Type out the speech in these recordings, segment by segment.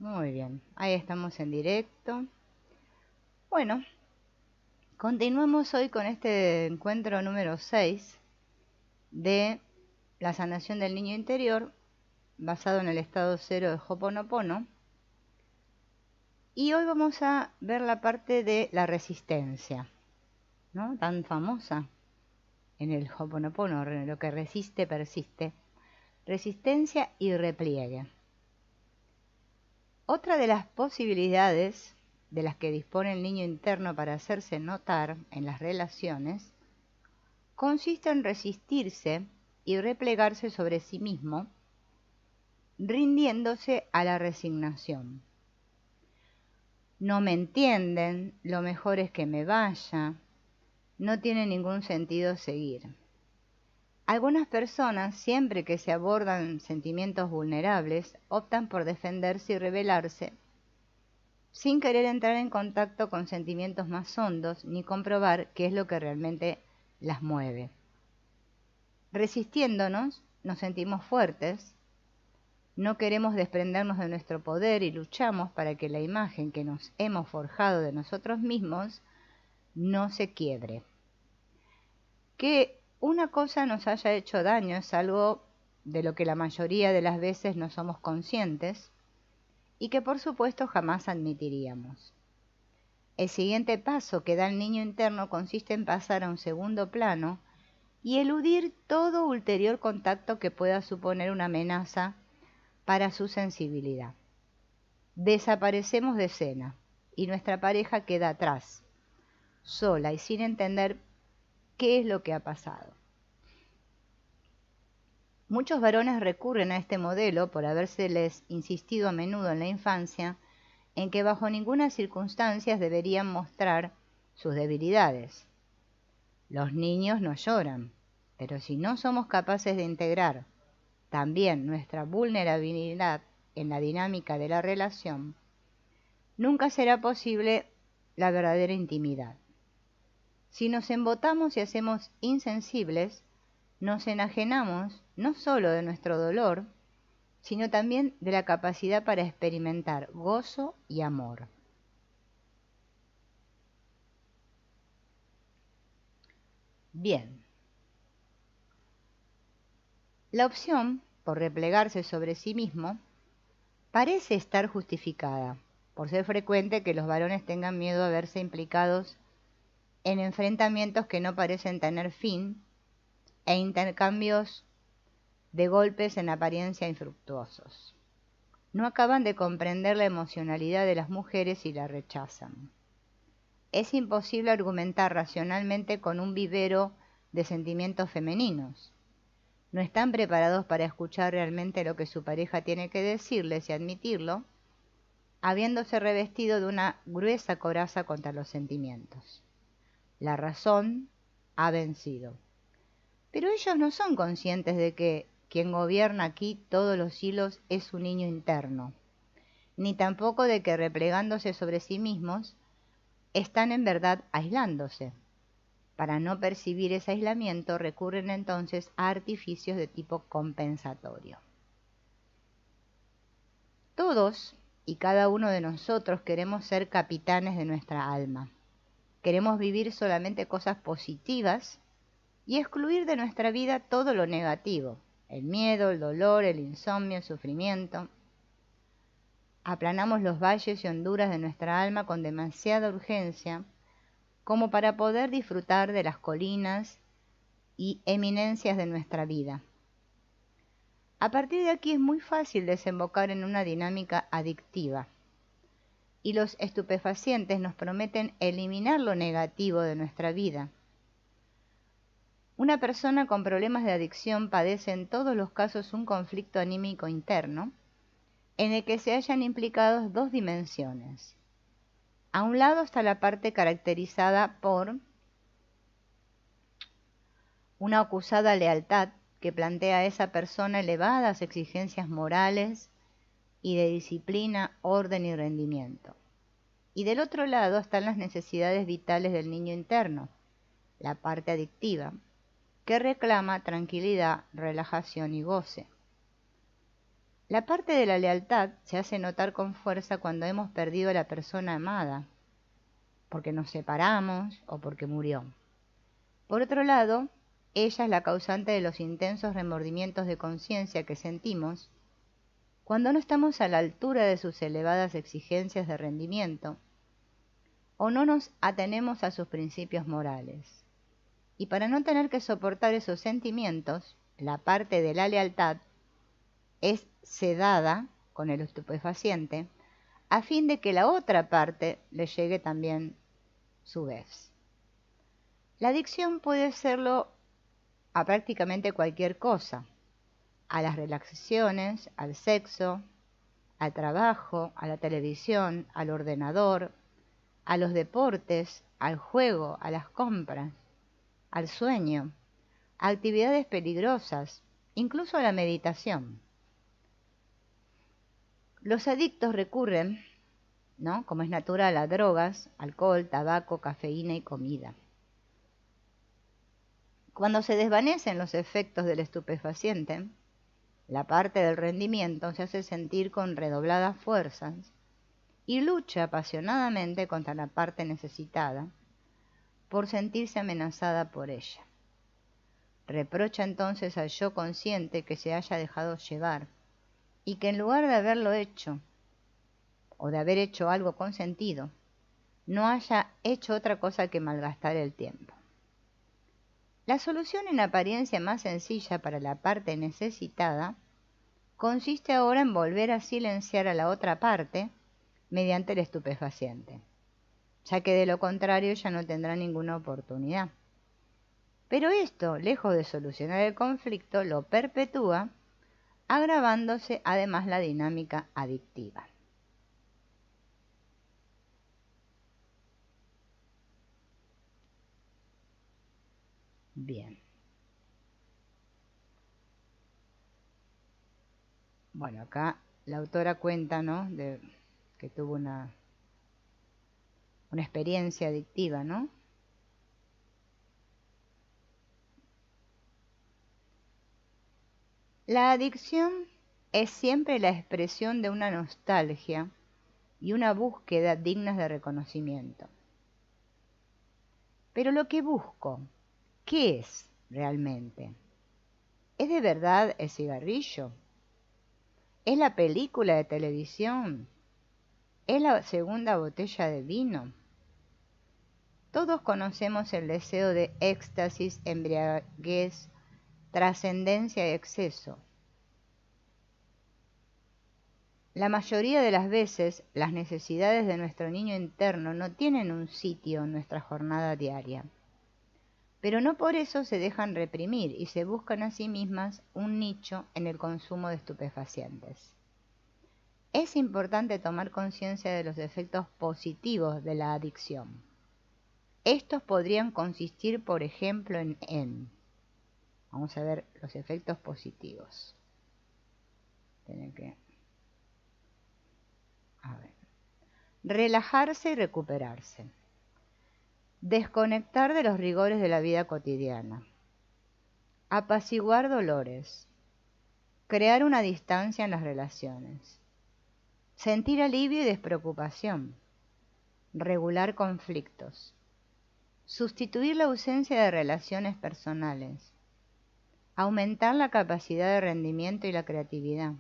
Muy bien, ahí estamos en directo. Bueno, continuamos hoy con este encuentro número 6 de la sanación del niño interior, basado en el estado cero de Ho'oponopono. Y hoy vamos a ver la parte de la resistencia, ¿no? Tan famosa en el Ho'oponopono, lo que resiste, persiste. Resistencia y repliegue. Otra de las posibilidades de las que dispone el niño interno para hacerse notar en las relaciones consiste en resistirse y replegarse sobre sí mismo, rindiéndose a la resignación. No me entienden, lo mejor es que me vaya, no tiene ningún sentido seguir. Algunas personas, siempre que se abordan sentimientos vulnerables, optan por defenderse y rebelarse, sin querer entrar en contacto con sentimientos más hondos ni comprobar qué es lo que realmente las mueve. Resistiéndonos, nos sentimos fuertes, no queremos desprendernos de nuestro poder y luchamos para que la imagen que nos hemos forjado de nosotros mismos no se quiebre. Que una cosa nos haya hecho daño es algo de lo que la mayoría de las veces no somos conscientes y que por supuesto jamás admitiríamos. El siguiente paso que da el niño interno consiste en pasar a un segundo plano y eludir todo ulterior contacto que pueda suponer una amenaza para su sensibilidad. Desaparecemos de escena y nuestra pareja queda atrás, sola y sin entender qué es lo que ha pasado. Muchos varones recurren a este modelo por habérseles insistido a menudo en la infancia en que bajo ninguna circunstancia deberían mostrar sus debilidades. Los niños no lloran, pero si no somos capaces de integrar también nuestra vulnerabilidad en la dinámica de la relación, nunca será posible la verdadera intimidad. Si nos embotamos y hacemos insensibles, nos enajenamos no solo de nuestro dolor, sino también de la capacidad para experimentar gozo y amor. Bien. La opción por replegarse sobre sí mismo parece estar justificada, por ser frecuente que los varones tengan miedo a verse implicados en enfrentamientos que no parecen tener fin e intercambios de golpes en apariencia infructuosos. No acaban de comprender la emocionalidad de las mujeres y la rechazan. Es imposible argumentar racionalmente con un vivero de sentimientos femeninos. No están preparados para escuchar realmente lo que su pareja tiene que decirles y admitirlo, habiéndose revestido de una gruesa coraza contra los sentimientos. La razón ha vencido. Pero ellos no son conscientes de que quien gobierna aquí todos los hilos es su niño interno, ni tampoco de que replegándose sobre sí mismos, están en verdad aislándose. Para no percibir ese aislamiento, recurren entonces a artificios de tipo compensatorio. Todos y cada uno de nosotros queremos ser capitanes de nuestra alma. Queremos vivir solamente cosas positivas y excluir de nuestra vida todo lo negativo, el miedo, el dolor, el insomnio, el sufrimiento. Aplanamos los valles y honduras de nuestra alma con demasiada urgencia como para poder disfrutar de las colinas y eminencias de nuestra vida. A partir de aquí es muy fácil desembocar en una dinámica adictiva, y los estupefacientes nos prometen eliminar lo negativo de nuestra vida. Una persona con problemas de adicción padece en todos los casos un conflicto anímico interno, en el que se hallan implicados dos dimensiones. A un lado está la parte caracterizada por una acusada lealtad que plantea a esa persona elevadas exigencias morales y de disciplina, orden y rendimiento. Y del otro lado están las necesidades vitales del niño interno, la parte adictiva, que reclama tranquilidad, relajación y goce. La parte de la lealtad se hace notar con fuerza cuando hemos perdido a la persona amada, porque nos separamos o porque murió. Por otro lado, ella es la causante de los intensos remordimientos de conciencia que sentimos cuando no estamos a la altura de sus elevadas exigencias de rendimiento o no nos atenemos a sus principios morales. Y para no tener que soportar esos sentimientos, la parte de la lealtad es sedada con el estupefaciente a fin de que la otra parte le llegue también su vez. La adicción puede serlo a prácticamente cualquier cosa, a las relaciones, al sexo, al trabajo, a la televisión, al ordenador, a los deportes, al juego, a las compras, al sueño, a actividades peligrosas, incluso a la meditación. Los adictos recurren, ¿no?, como es natural, a drogas, alcohol, tabaco, cafeína y comida. Cuando se desvanecen los efectos del estupefaciente, la parte del rendimiento se hace sentir con redobladas fuerzas y lucha apasionadamente contra la parte necesitada por sentirse amenazada por ella. Reprocha entonces al yo consciente que se haya dejado llevar y que en lugar de haberlo hecho o de haber hecho algo con sentido, no haya hecho otra cosa que malgastar el tiempo. La solución en apariencia más sencilla para la parte necesitada consiste ahora en volver a silenciar a la otra parte mediante el estupefaciente, ya que de lo contrario ya no tendrá ninguna oportunidad. Pero esto, lejos de solucionar el conflicto, lo perpetúa, agravándose además la dinámica adictiva. Bien. Bueno, acá la autora cuenta, ¿no?, de que tuvo una experiencia adictiva, ¿no? La adicción es siempre la expresión de una nostalgia y una búsqueda dignas de reconocimiento. Pero lo que busco, ¿qué es realmente? ¿Es de verdad el cigarrillo? ¿Es la película de televisión? ¿Es la segunda botella de vino? Todos conocemos el deseo de éxtasis, embriaguez, trascendencia y exceso. La mayoría de las veces, las necesidades de nuestro niño interno no tienen un sitio en nuestra jornada diaria, pero no por eso se dejan reprimir y se buscan a sí mismas un nicho en el consumo de estupefacientes. Es importante tomar conciencia de los efectos positivos de la adicción. Estos podrían consistir, por ejemplo, vamos a ver los efectos positivos. Relajarse y recuperarse. Desconectar de los rigores de la vida cotidiana. Apaciguar dolores. Crear una distancia en las relaciones. Sentir alivio y despreocupación. Regular conflictos. Sustituir la ausencia de relaciones personales. Aumentar la capacidad de rendimiento y la creatividad.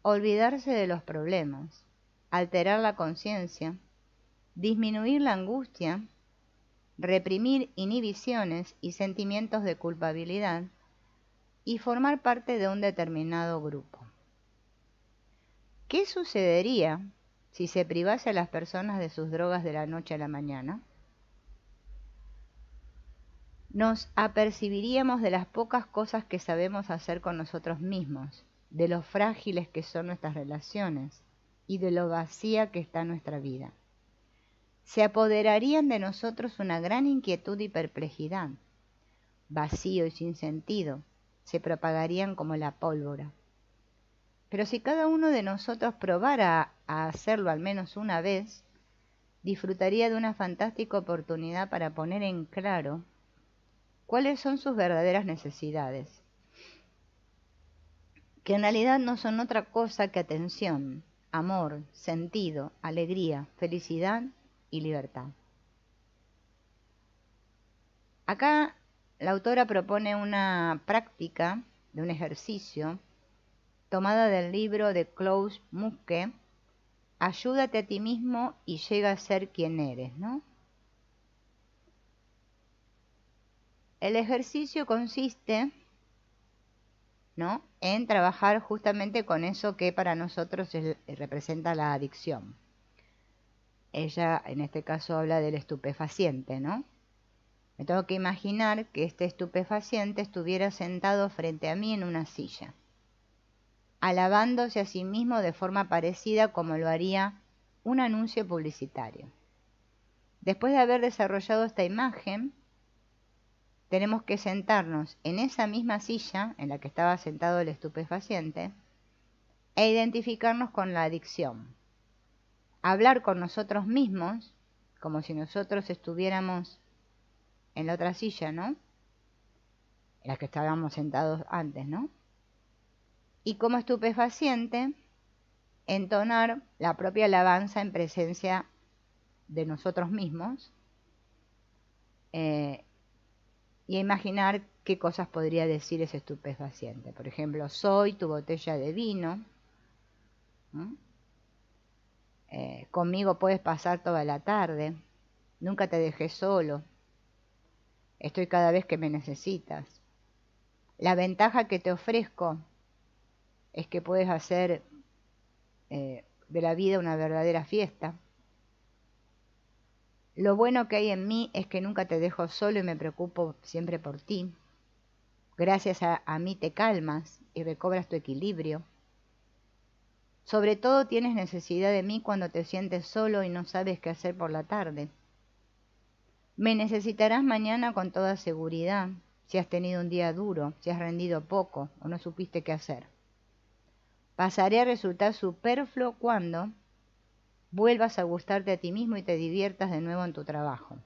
Olvidarse de los problemas. Alterar la conciencia. Disminuir la angustia. Reprimir inhibiciones y sentimientos de culpabilidad. Y formar parte de un determinado grupo. ¿Qué sucedería si se privase a las personas de sus drogas de la noche a la mañana? Nos apercibiríamos de las pocas cosas que sabemos hacer con nosotros mismos, de lo frágiles que son nuestras relaciones y de lo vacía que está nuestra vida. Se apoderarían de nosotros una gran inquietud y perplejidad. Vacío y sin sentido, se propagarían como la pólvora. Pero si cada uno de nosotros probara a hacerlo al menos una vez, disfrutaría de una fantástica oportunidad para poner en claro cuáles son sus verdaderas necesidades, que en realidad no son otra cosa que atención, amor, sentido, alegría, felicidad y libertad. Acá la autora propone una práctica de un ejercicio tomada del libro de Klaus Muske, Ayúdate a ti mismo y llega a ser quien eres, ¿no? El ejercicio consiste, ¿no?, en trabajar justamente con eso que para nosotros representa la adicción. Ella en este caso habla del estupefaciente, ¿no? Me tengo que imaginar que este estupefaciente estuviera sentado frente a mí en una silla, alabándose a sí mismo de forma parecida como lo haría un anuncio publicitario. Después de haber desarrollado esta imagen, tenemos que sentarnos en esa misma silla en la que estaba sentado el estupefaciente e identificarnos con la adicción. Hablar con nosotros mismos como si nosotros estuviéramos en la otra silla, ¿no?, en la que estábamos sentados antes, ¿no? Y como estupefaciente, entonar la propia alabanza en presencia de nosotros mismos y imaginar qué cosas podría decir ese estupefaciente. Por ejemplo, soy tu botella de vino, conmigo puedes pasar toda la tarde, nunca te dejé solo, estoy cada vez que me necesitas. La ventaja que te ofrezco es que puedes hacer de la vida una verdadera fiesta. Lo bueno que hay en mí es que nunca te dejo solo y me preocupo siempre por ti. Gracias a mí te calmas y recobras tu equilibrio. Sobre todo tienes necesidad de mí cuando te sientes solo y no sabes qué hacer por la tarde. Me necesitarás mañana con toda seguridad, si has tenido un día duro, si has rendido poco o no supiste qué hacer. Pasaré a resultar superfluo cuando vuelvas a gustarte a ti mismo y te diviertas de nuevo en tu trabajo.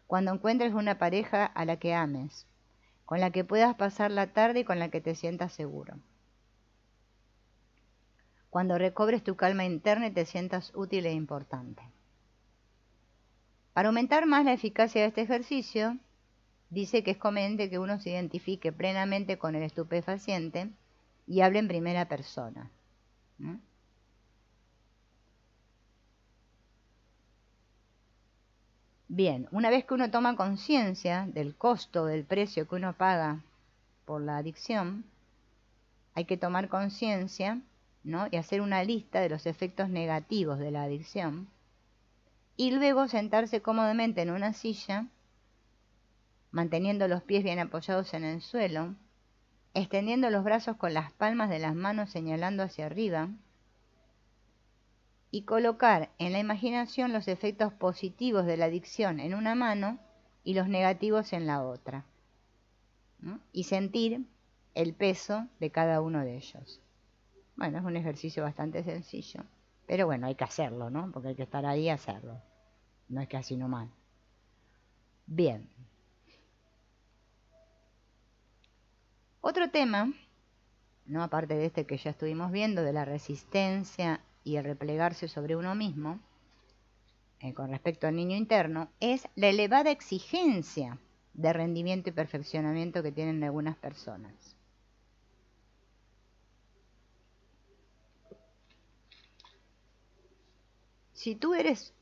Cuando encuentres una pareja a la que ames, con la que puedas pasar la tarde y con la que te sientas seguro. Cuando recobres tu calma interna y te sientas útil e importante. Para aumentar más la eficacia de este ejercicio, dice que es conveniente que uno se identifique plenamente con el estupefaciente y hable en primera persona. Bien, una vez que uno toma conciencia del costo, del precio que uno paga por la adicción, hay que tomar conciencia, ¿no?, y hacer una lista de los efectos negativos de la adicción, y luego sentarse cómodamente en una silla, manteniendo los pies bien apoyados en el suelo, extendiendo los brazos con las palmas de las manos señalando hacia arriba, y colocar en la imaginación los efectos positivos de la adicción en una mano y los negativos en la otra, ¿no?, y sentir el peso de cada uno de ellos. Bueno, es un ejercicio bastante sencillo, pero bueno, hay que hacerlo, ¿no?, porque hay que estar ahí y hacerlo, no es que así nomás. Bien. Otro tema, ¿no?, aparte de este que ya estuvimos viendo, de la resistencia y el replegarse sobre uno mismo, con respecto al niño interno, es la elevada exigencia de rendimiento y perfeccionamiento que tienen algunas personas. Si tú eres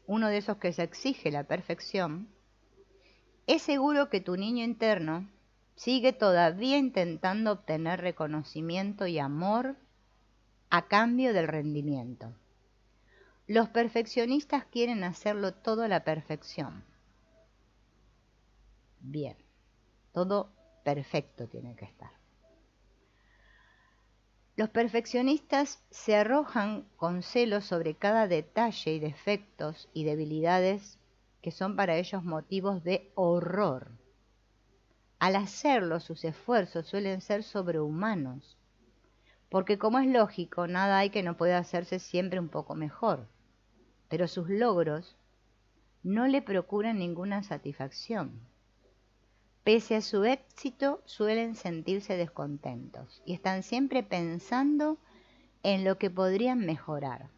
uno de esos que se exige la perfección, es seguro que tu niño interno sigue todavía intentando obtener reconocimiento y amor a cambio del rendimiento. Los perfeccionistas quieren hacerlo todo a la perfección. Bien, todo perfecto tiene que estar. Los perfeccionistas se arrojan con celo sobre cada detalle y defectos y debilidades que son para ellos motivos de horror. Al hacerlo, sus esfuerzos suelen ser sobrehumanos, porque como es lógico, nada hay que no pueda hacerse siempre un poco mejor, pero sus logros no le procuran ninguna satisfacción. Pese a su éxito, suelen sentirse descontentos y están siempre pensando en lo que podrían mejorar.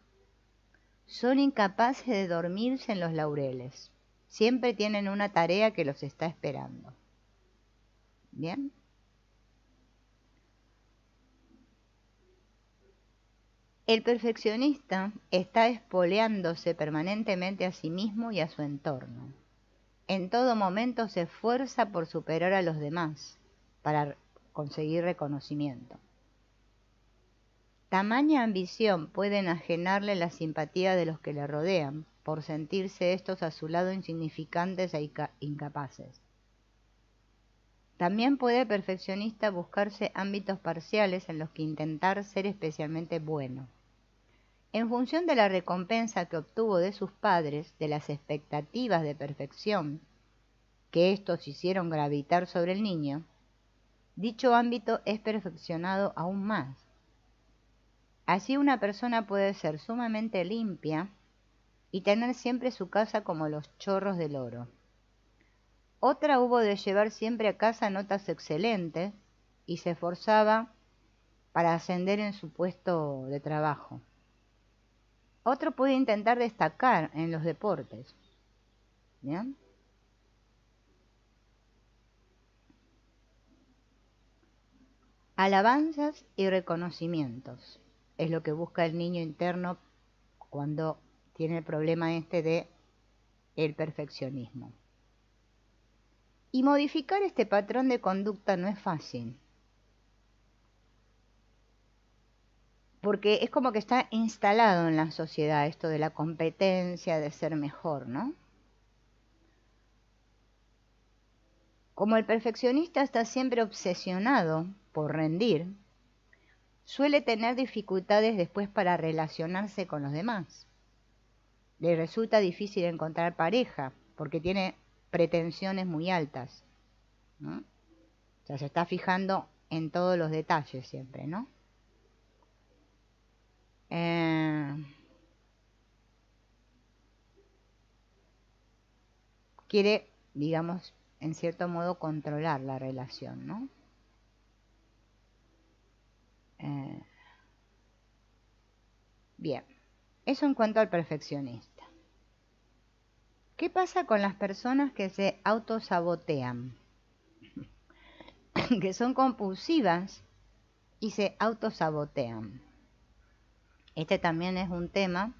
Son incapaces de dormirse en los laureles. Siempre tienen una tarea que los está esperando. ¿Bien? El perfeccionista está espoleándose permanentemente a sí mismo y a su entorno. En todo momento se esfuerza por superar a los demás para conseguir reconocimiento. Tamaña ambición puede enajenarle la simpatía de los que le rodean, por sentirse estos a su lado insignificantes e incapaces. También puede el perfeccionista buscarse ámbitos parciales en los que intentar ser especialmente bueno. En función de la recompensa que obtuvo de sus padres, de las expectativas de perfección que éstos hicieron gravitar sobre el niño, dicho ámbito es perfeccionado aún más. Así una persona puede ser sumamente limpia y tener siempre su casa como los chorros del oro. Otra hubo de llevar siempre a casa notas excelentes y se esforzaba para ascender en su puesto de trabajo. Otro puede intentar destacar en los deportes. ¿Bien? Alabanzas y reconocimientos es lo que busca el niño interno cuando tiene el problema de el perfeccionismo. Y modificar este patrón de conducta no es fácil, porque es como que está instalado en la sociedad esto de la competencia, de ser mejor, ¿no? Como el perfeccionista está siempre obsesionado por rendir, suele tener dificultades después para relacionarse con los demás. Le resulta difícil encontrar pareja porque tiene pretensiones muy altas, ¿no? O sea, se está fijando en todos los detalles siempre, ¿no? Quiere, digamos, en cierto modo controlar la relación, ¿no? Bien, eso en cuanto al perfeccionista. ¿Qué pasa con las personas que se autosabotean? Que son compulsivas y se autosabotean. Este también es un tema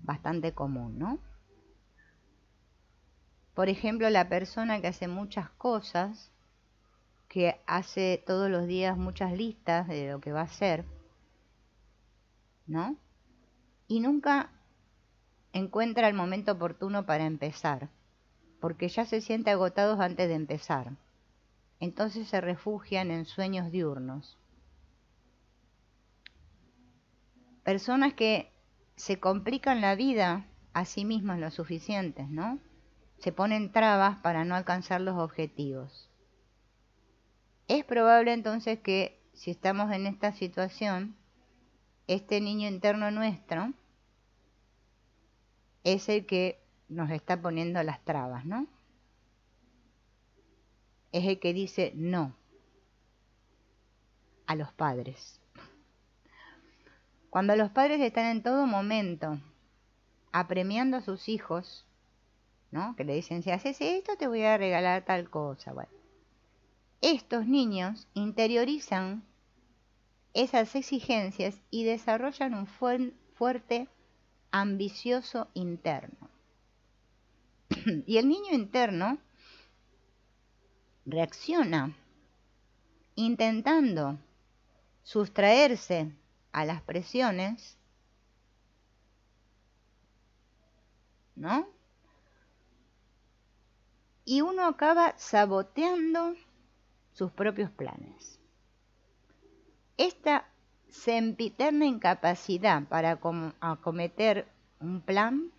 bastante común, ¿no? Por ejemplo, la persona que hace muchas cosas, que hace todos los días muchas listas de lo que va a hacer, ¿no? Y nunca encuentra el momento oportuno para empezar, porque ya se siente agotados antes de empezar. Entonces se refugian en sueños diurnos. Personas que se complican la vida a sí mismas lo suficientes, ¿no? Se ponen trabas para no alcanzar los objetivos. Es probable entonces que si estamos en esta situación, este niño interno nuestro es el que nos está poniendo las trabas, ¿no? Es el que dice no a los padres. Cuando los padres están en todo momento apremiando a sus hijos, ¿no? Que le dicen, si haces esto te voy a regalar tal cosa. Bueno, estos niños interiorizan esas exigencias y desarrollan un fuerte ambicioso interno. Y el niño interno reacciona intentando sustraerse a las presiones, ¿no? Y uno acaba saboteando sus propios planes. Esta sempiterna incapacidad para acometer un plan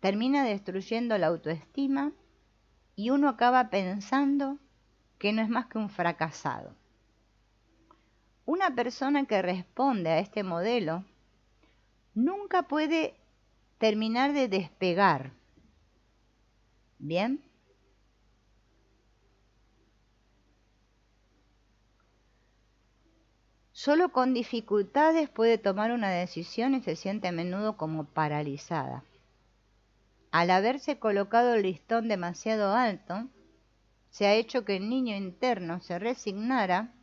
termina destruyendo la autoestima y uno acaba pensando que no es más que un fracasado. Una persona que responde a este modelo nunca puede terminar de despegar. ¿Bien? Solo con dificultades puede tomar una decisión y se siente a menudo como paralizada. Al haberse colocado el listón demasiado alto, se ha hecho que el niño interno se resignara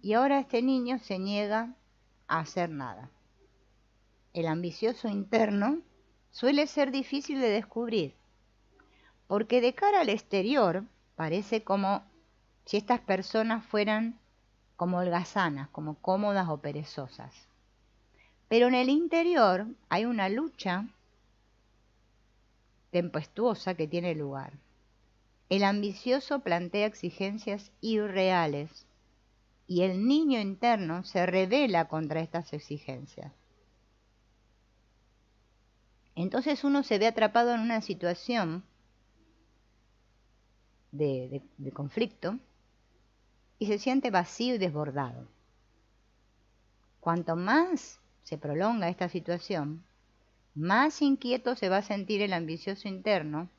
y ahora este niño se niega a hacer nada. El ambicioso interno suele ser difícil de descubrir, porque de cara al exterior parece como si estas personas fueran como holgazanas, como cómodas o perezosas. Pero en el interior hay una lucha tempestuosa que tiene lugar. El ambicioso plantea exigencias irreales y el niño interno se rebela contra estas exigencias. Entonces uno se ve atrapado en una situación de conflicto y se siente vacío y desbordado. Cuanto más se prolonga esta situación, más inquieto se va a sentir el ambicioso interno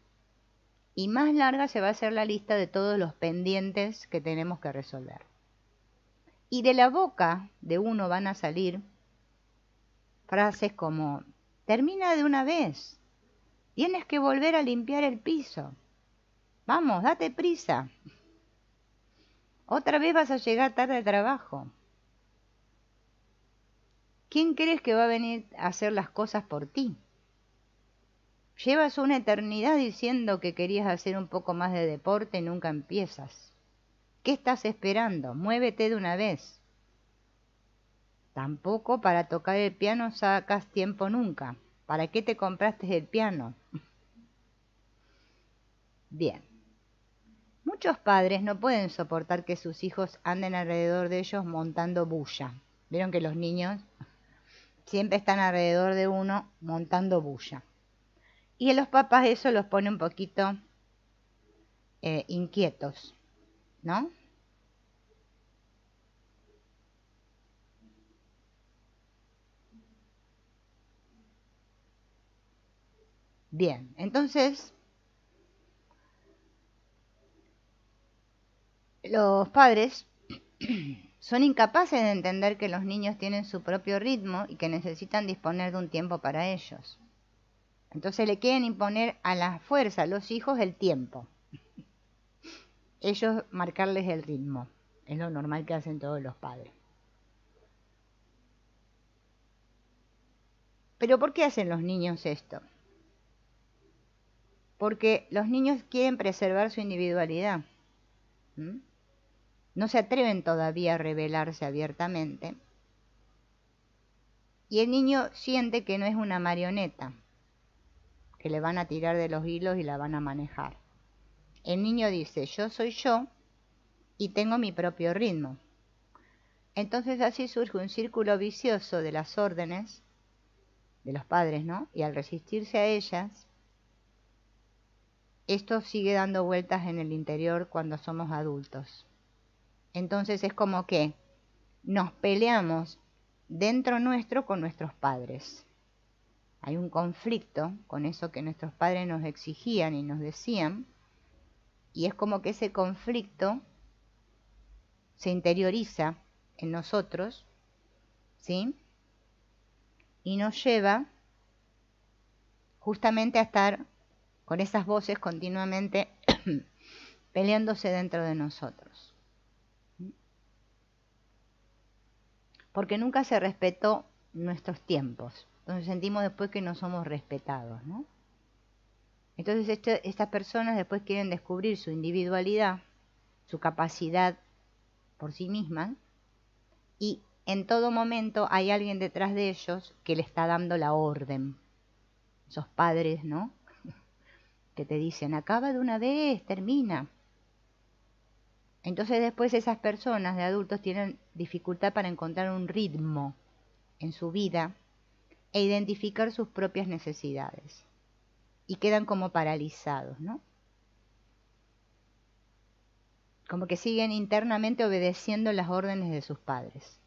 y más larga se va a hacer la lista de todos los pendientes que tenemos que resolver. Y de la boca de uno van a salir frases como: termina de una vez, tienes que volver a limpiar el piso, vamos, date prisa, otra vez vas a llegar tarde al trabajo. ¿Quién crees que va a venir a hacer las cosas por ti? Llevas una eternidad diciendo que querías hacer un poco más de deporte y nunca empiezas. ¿Qué estás esperando? Muévete de una vez. Tampoco para tocar el piano sacas tiempo nunca. ¿Para qué te compraste el piano? Bien. Muchos padres no pueden soportar que sus hijos anden alrededor de ellos montando bulla. Vieron que los niños siempre están alrededor de uno montando bulla. Y a los papás eso los pone un poquito inquietos, ¿no? Bien, entonces los padres son incapaces de entender que los niños tienen su propio ritmo y que necesitan disponer de un tiempo para ellos. Entonces le quieren imponer a la fuerza a los hijos el tiempo. Ellos marcarles el ritmo. Es lo normal que hacen todos los padres. Pero ¿por qué hacen los niños esto? Porque los niños quieren preservar su individualidad. No se atreven todavía a rebelarse abiertamente. Y el niño siente que no es una marioneta, que le van a tirar de los hilos y la van a manejar. El niño dice: yo soy yo y tengo mi propio ritmo. Entonces así surge un círculo vicioso de las órdenes de los padres, ¿no? Y al resistirse a ellas, esto sigue dando vueltas en el interior cuando somos adultos. Entonces es como que nos peleamos dentro nuestro con nuestros padres. Hay un conflicto con eso que nuestros padres nos exigían y nos decían, y es como que ese conflicto se interioriza en nosotros, ¿sí? Y nos lleva justamente a estar con esas voces continuamente peleándose dentro de nosotros. Porque nunca se respetó nuestros tiempos. Entonces sentimos después que no somos respetados, ¿no? Entonces estas personas después quieren descubrir su individualidad, su capacidad por sí mismas, y en todo momento hay alguien detrás de ellos que le está dando la orden. Esos padres, ¿no? Que te dicen: acaba de una vez, termina. Entonces después esas personas de adultos tienen dificultad para encontrar un ritmo en su vida e identificar sus propias necesidades. Y quedan como paralizados, ¿no? Como que siguen internamente obedeciendo las órdenes de sus padres.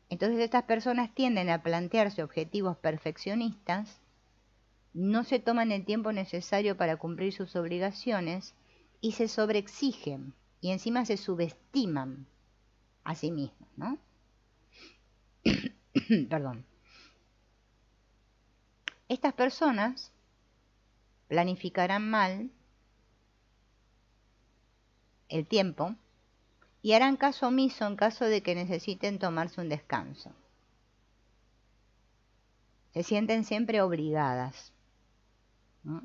Entonces estas personas tienden a plantearse objetivos perfeccionistas, no se toman el tiempo necesario para cumplir sus obligaciones y se sobreexigen y encima se subestiman a sí mismos, ¿no? Perdón. Estas personas planificarán mal el tiempo y harán caso omiso en caso de que necesiten tomarse un descanso. Se sienten siempre obligadas, ¿no?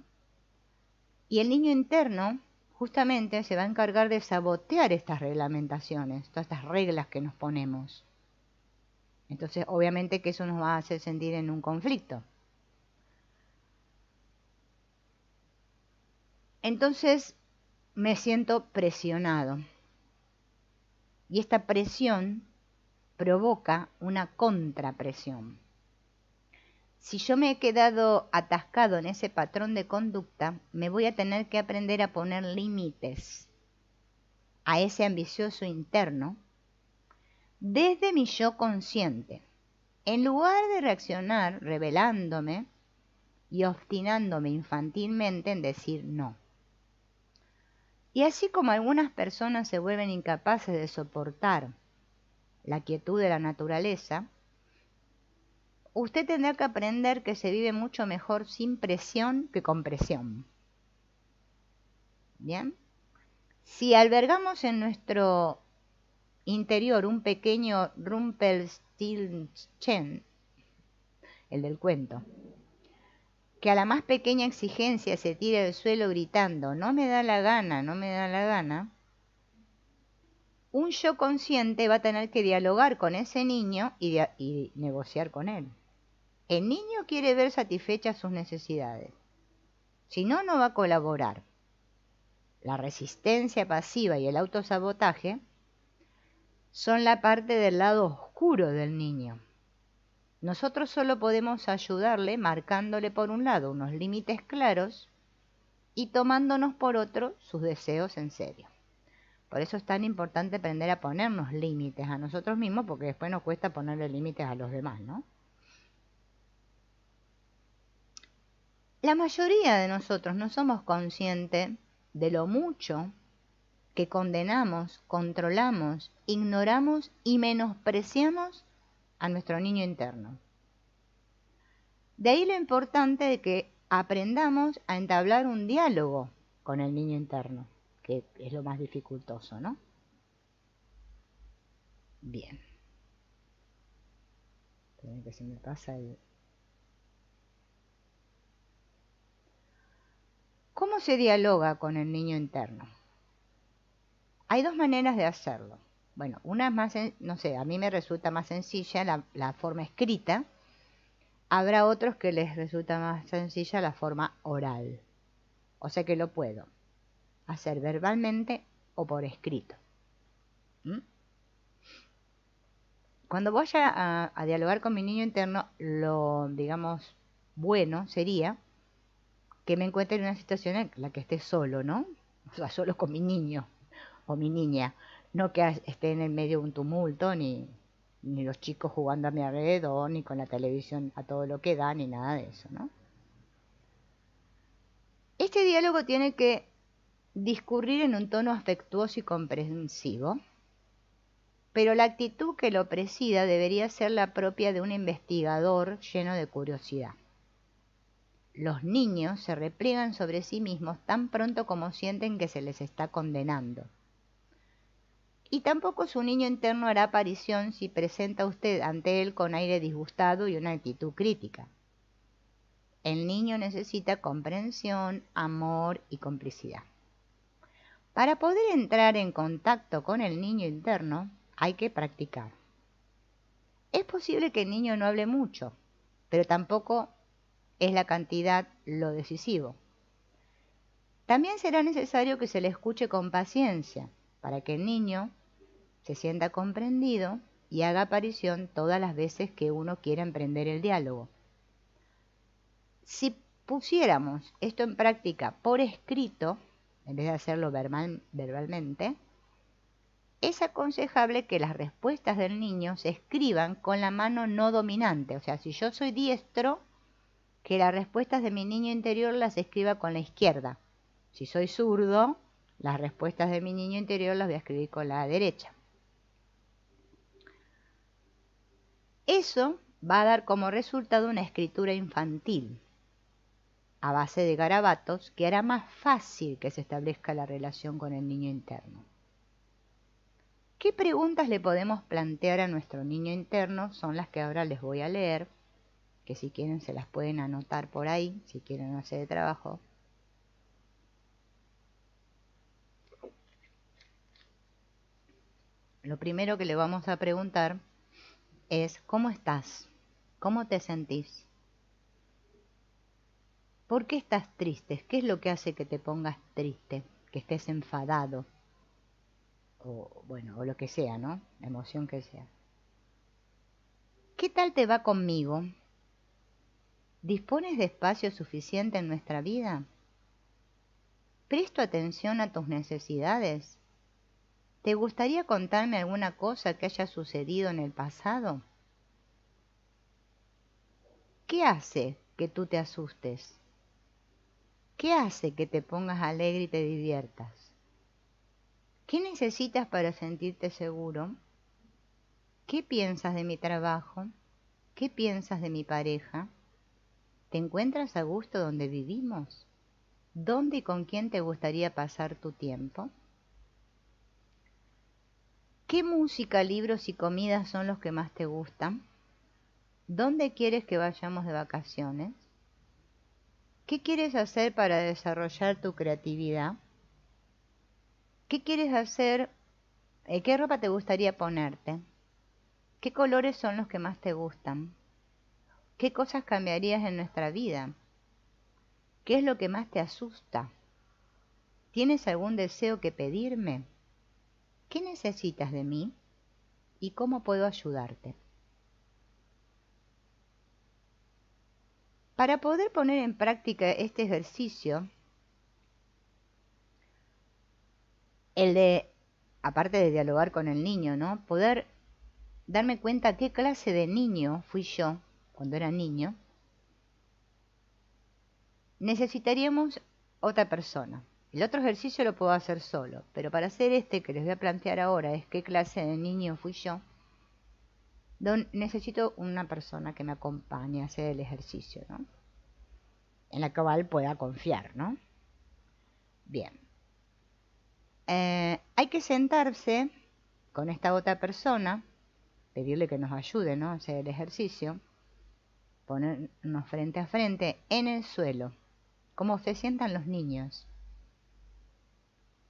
Y el niño interno justamente se va a encargar de sabotear estas reglamentaciones, todas estas reglas que nos ponemos. Entonces, obviamente que eso nos va a hacer sentir en un conflicto. Entonces, me siento presionado. Y esta presión provoca una contrapresión. Si yo me he quedado atascado en ese patrón de conducta, me voy a tener que aprender a poner límites a ese ambicioso interno desde mi yo consciente. En lugar de reaccionar rebelándome y obstinándome infantilmente en decir no. Y así como algunas personas se vuelven incapaces de soportar la quietud de la naturaleza, usted tendrá que aprender que se vive mucho mejor sin presión que con presión. ¿Bien? Si albergamos en nuestro interior un pequeño Rumpelstiltskin, el del cuento, que a la más pequeña exigencia se tira al suelo gritando, no me da la gana, no me da la gana, un yo consciente va a tener que dialogar con ese niño y negociar con él. El niño quiere ver satisfechas sus necesidades, si no, no va a colaborar. La resistencia pasiva y el autosabotaje son la parte del lado oscuro del niño. Nosotros solo podemos ayudarle marcándole por un lado unos límites claros y tomándonos por otro sus deseos en serio. Por eso es tan importante aprender a ponernos límites a nosotros mismos, porque después nos cuesta ponerle límites a los demás, ¿no? La mayoría de nosotros no somos conscientes de lo mucho que condenamos, controlamos, ignoramos y menospreciamos a nuestro niño interno. De ahí lo importante de que aprendamos a entablar un diálogo con el niño interno, que es lo más dificultoso, ¿no? Bien. Esperen que se me pasa el... ¿Cómo se dialoga con el niño interno? Hay dos maneras de hacerlo. Bueno, una es más, no sé, a mí me resulta más sencilla la forma escrita. Habrá otros que les resulta más sencilla la forma oral. O sea que lo puedo hacer verbalmente o por escrito. ¿Mm? Cuando vaya a dialogar con mi niño interno, lo, digamos, bueno sería que me encuentre en una situación en la que esté solo, ¿no? O sea, solo con mi niño o mi niña. No que esté en el medio de un tumulto, ni los chicos jugando a mi alrededor, ni con la televisión a todo lo que da, ni nada de eso, ¿no? Este diálogo tiene que discurrir en un tono afectuoso y comprensivo, pero la actitud que lo presida debería ser la propia de un investigador lleno de curiosidad. Los niños se repliegan sobre sí mismos tan pronto como sienten que se les está condenando. Y tampoco su niño interno hará aparición si presenta usted ante él con aire disgustado y una actitud crítica. El niño necesita comprensión, amor y complicidad. Para poder entrar en contacto con el niño interno, hay que practicar. Es posible que el niño no hable mucho, pero tampoco es la cantidad lo decisivo. También será necesario que se le escuche con paciencia, para que el niño se sienta comprendido y haga aparición todas las veces que uno quiera emprender el diálogo. Si pusiéramos esto en práctica por escrito, en vez de hacerlo verbalmente, es aconsejable que las respuestas del niño se escriban con la mano no dominante. O sea, si yo soy diestro, que las respuestas de mi niño interior las escriba con la izquierda. Si soy zurdo, las respuestas de mi niño interior las voy a escribir con la derecha. Eso va a dar como resultado una escritura infantil a base de garabatos que hará más fácil que se establezca la relación con el niño interno. ¿Qué preguntas le podemos plantear a nuestro niño interno? Son las que ahora les voy a leer, que si quieren se las pueden anotar por ahí, si quieren hacer el trabajo. Lo primero que le vamos a preguntar es, ¿cómo estás? ¿Cómo te sentís? ¿Por qué estás triste? ¿Qué es lo que hace que te pongas triste? Que estés enfadado. O bueno, o lo que sea, ¿no? La emoción que sea. ¿Qué tal te va conmigo? ¿Dispones de espacio suficiente en nuestra vida? ¿Presto atención a tus necesidades? ¿Te gustaría contarme alguna cosa que haya sucedido en el pasado? ¿Qué hace que tú te asustes? ¿Qué hace que te pongas alegre y te diviertas? ¿Qué necesitas para sentirte seguro? ¿Qué piensas de mi trabajo? ¿Qué piensas de mi pareja? ¿Te encuentras a gusto donde vivimos? ¿Dónde y con quién te gustaría pasar tu tiempo? ¿Qué música, libros y comidas son los que más te gustan? ¿Dónde quieres que vayamos de vacaciones? ¿Qué quieres hacer para desarrollar tu creatividad? ¿Qué quieres hacer? ¿Qué ropa te gustaría ponerte? ¿Qué colores son los que más te gustan? ¿Qué cosas cambiarías en nuestra vida? ¿Qué es lo que más te asusta? ¿Tienes algún deseo que pedirme? ¿Qué necesitas de mí? ¿Y cómo puedo ayudarte? Para poder poner en práctica este ejercicio, el de, aparte de dialogar con el niño, ¿no? Poder darme cuenta qué clase de niño fui yo cuando era niño, necesitaríamos otra persona. El otro ejercicio lo puedo hacer solo, pero para hacer este que les voy a plantear ahora es qué clase de niño fui yo, necesito una persona que me acompañe a hacer el ejercicio, ¿no? En la cual pueda confiar, ¿no? Bien. Hay que sentarse con esta otra persona, pedirle que nos ayude, ¿no? A hacer el ejercicio, ponernos frente a frente en el suelo, como se sientan los niños.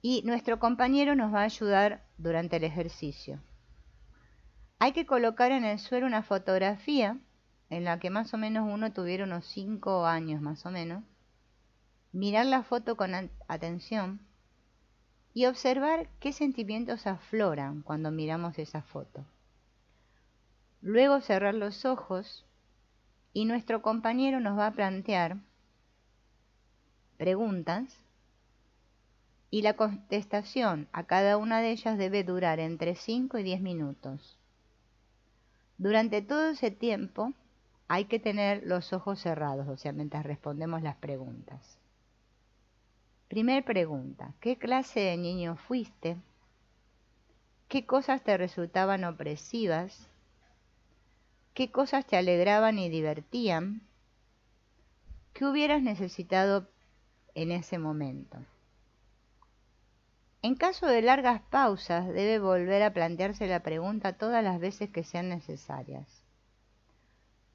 Y nuestro compañero nos va a ayudar durante el ejercicio. Hay que colocar en el suelo una fotografía en la que más o menos uno tuviera unos 5 años más o menos, mirar la foto con atención y observar qué sentimientos afloran cuando miramos esa foto. Luego cerrar los ojos y nuestro compañero nos va a plantear preguntas y la contestación a cada una de ellas debe durar entre 5 y 10 minutos. Durante todo ese tiempo hay que tener los ojos cerrados, o sea, mientras respondemos las preguntas. Primer pregunta, ¿qué clase de niño fuiste? ¿Qué cosas te resultaban opresivas? ¿Qué cosas te alegraban y divertían? ¿Qué hubieras necesitado en ese momento? En caso de largas pausas, debe volver a plantearse la pregunta todas las veces que sean necesarias.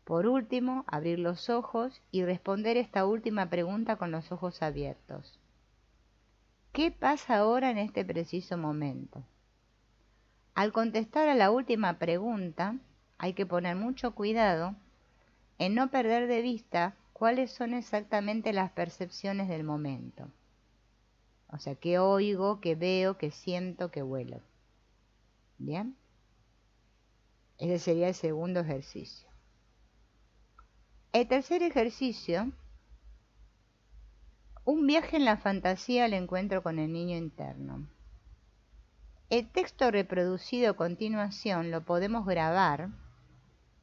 Por último, abrir los ojos y responder esta última pregunta con los ojos abiertos. ¿Qué pasa ahora en este preciso momento? Al contestar a la última pregunta, hay que poner mucho cuidado en no perder de vista cuáles son exactamente las percepciones del momento. O sea, qué oigo, qué veo, qué siento, qué huelo. ¿Bien? Ese sería el segundo ejercicio. El tercer ejercicio, un viaje en la fantasía al encuentro con el niño interno. El texto reproducido a continuación lo podemos grabar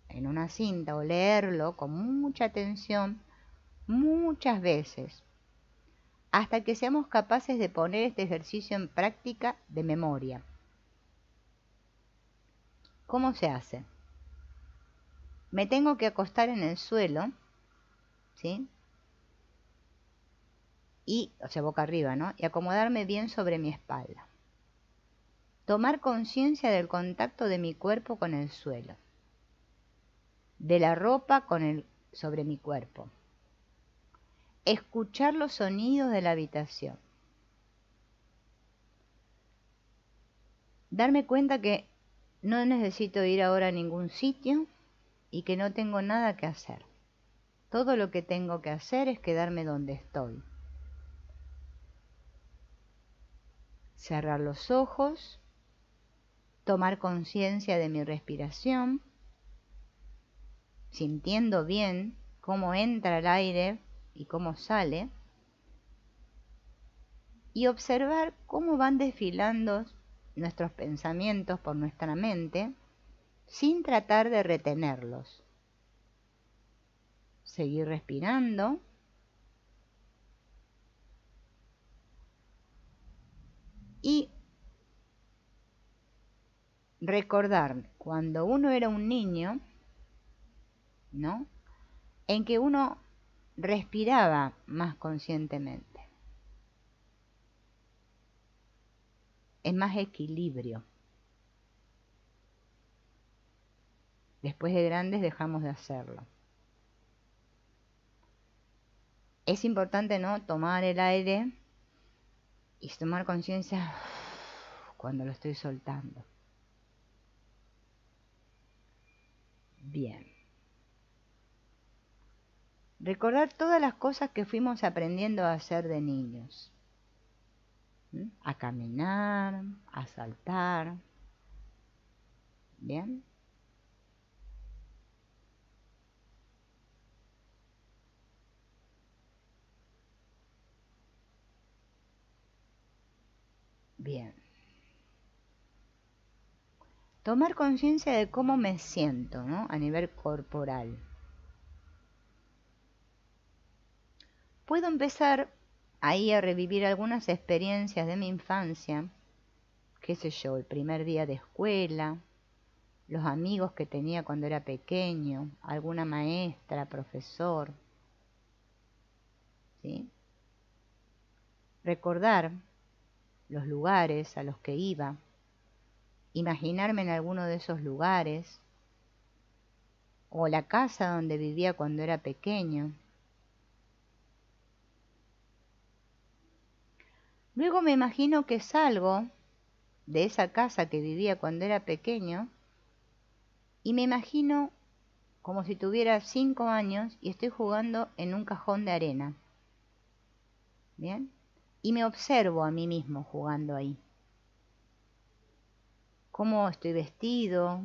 en una cinta o leerlo con mucha atención muchas veces, hasta que seamos capaces de poner este ejercicio en práctica de memoria. ¿Cómo se hace? Me tengo que acostar en el suelo, ¿sí? O sea, boca arriba, ¿no? Y acomodarme bien sobre mi espalda. Tomar conciencia del contacto de mi cuerpo con el suelo, de la ropa sobre mi cuerpo. Escuchar los sonidos de la habitación. Darme cuenta que no necesito ir ahora a ningún sitio y que no tengo nada que hacer. Todo lo que tengo que hacer es quedarme donde estoy. Cerrar los ojos, tomar conciencia de mi respiración, sintiendo bien cómo entra el aire y cómo sale, y observar cómo van desfilando nuestros pensamientos por nuestra mente sin tratar de retenerlos. Seguir respirando y recordar cuando uno era un niño, ¿no? En que uno respiraba más conscientemente. Es más equilibrio. Después de grandes dejamos de hacerlo. Es importante, ¿no?, tomar el aire y tomar conciencia cuando lo estoy soltando. Bien. Recordar todas las cosas que fuimos aprendiendo a hacer de niños. A caminar, a saltar. Bien. Bien. Tomar conciencia de cómo me siento, ¿no?, a nivel corporal. Puedo empezar ahí a revivir algunas experiencias de mi infancia, qué sé yo, el primer día de escuela, los amigos que tenía cuando era pequeño, alguna maestra, profesor, ¿sí? Recordar los lugares a los que iba, imaginarme en alguno de esos lugares, o la casa donde vivía cuando era pequeño. Luego me imagino que salgo de esa casa que vivía cuando era pequeño y me imagino como si tuviera 5 años y estoy jugando en un cajón de arena. ¿Bien? Y me observo a mí mismo jugando ahí. Cómo estoy vestido,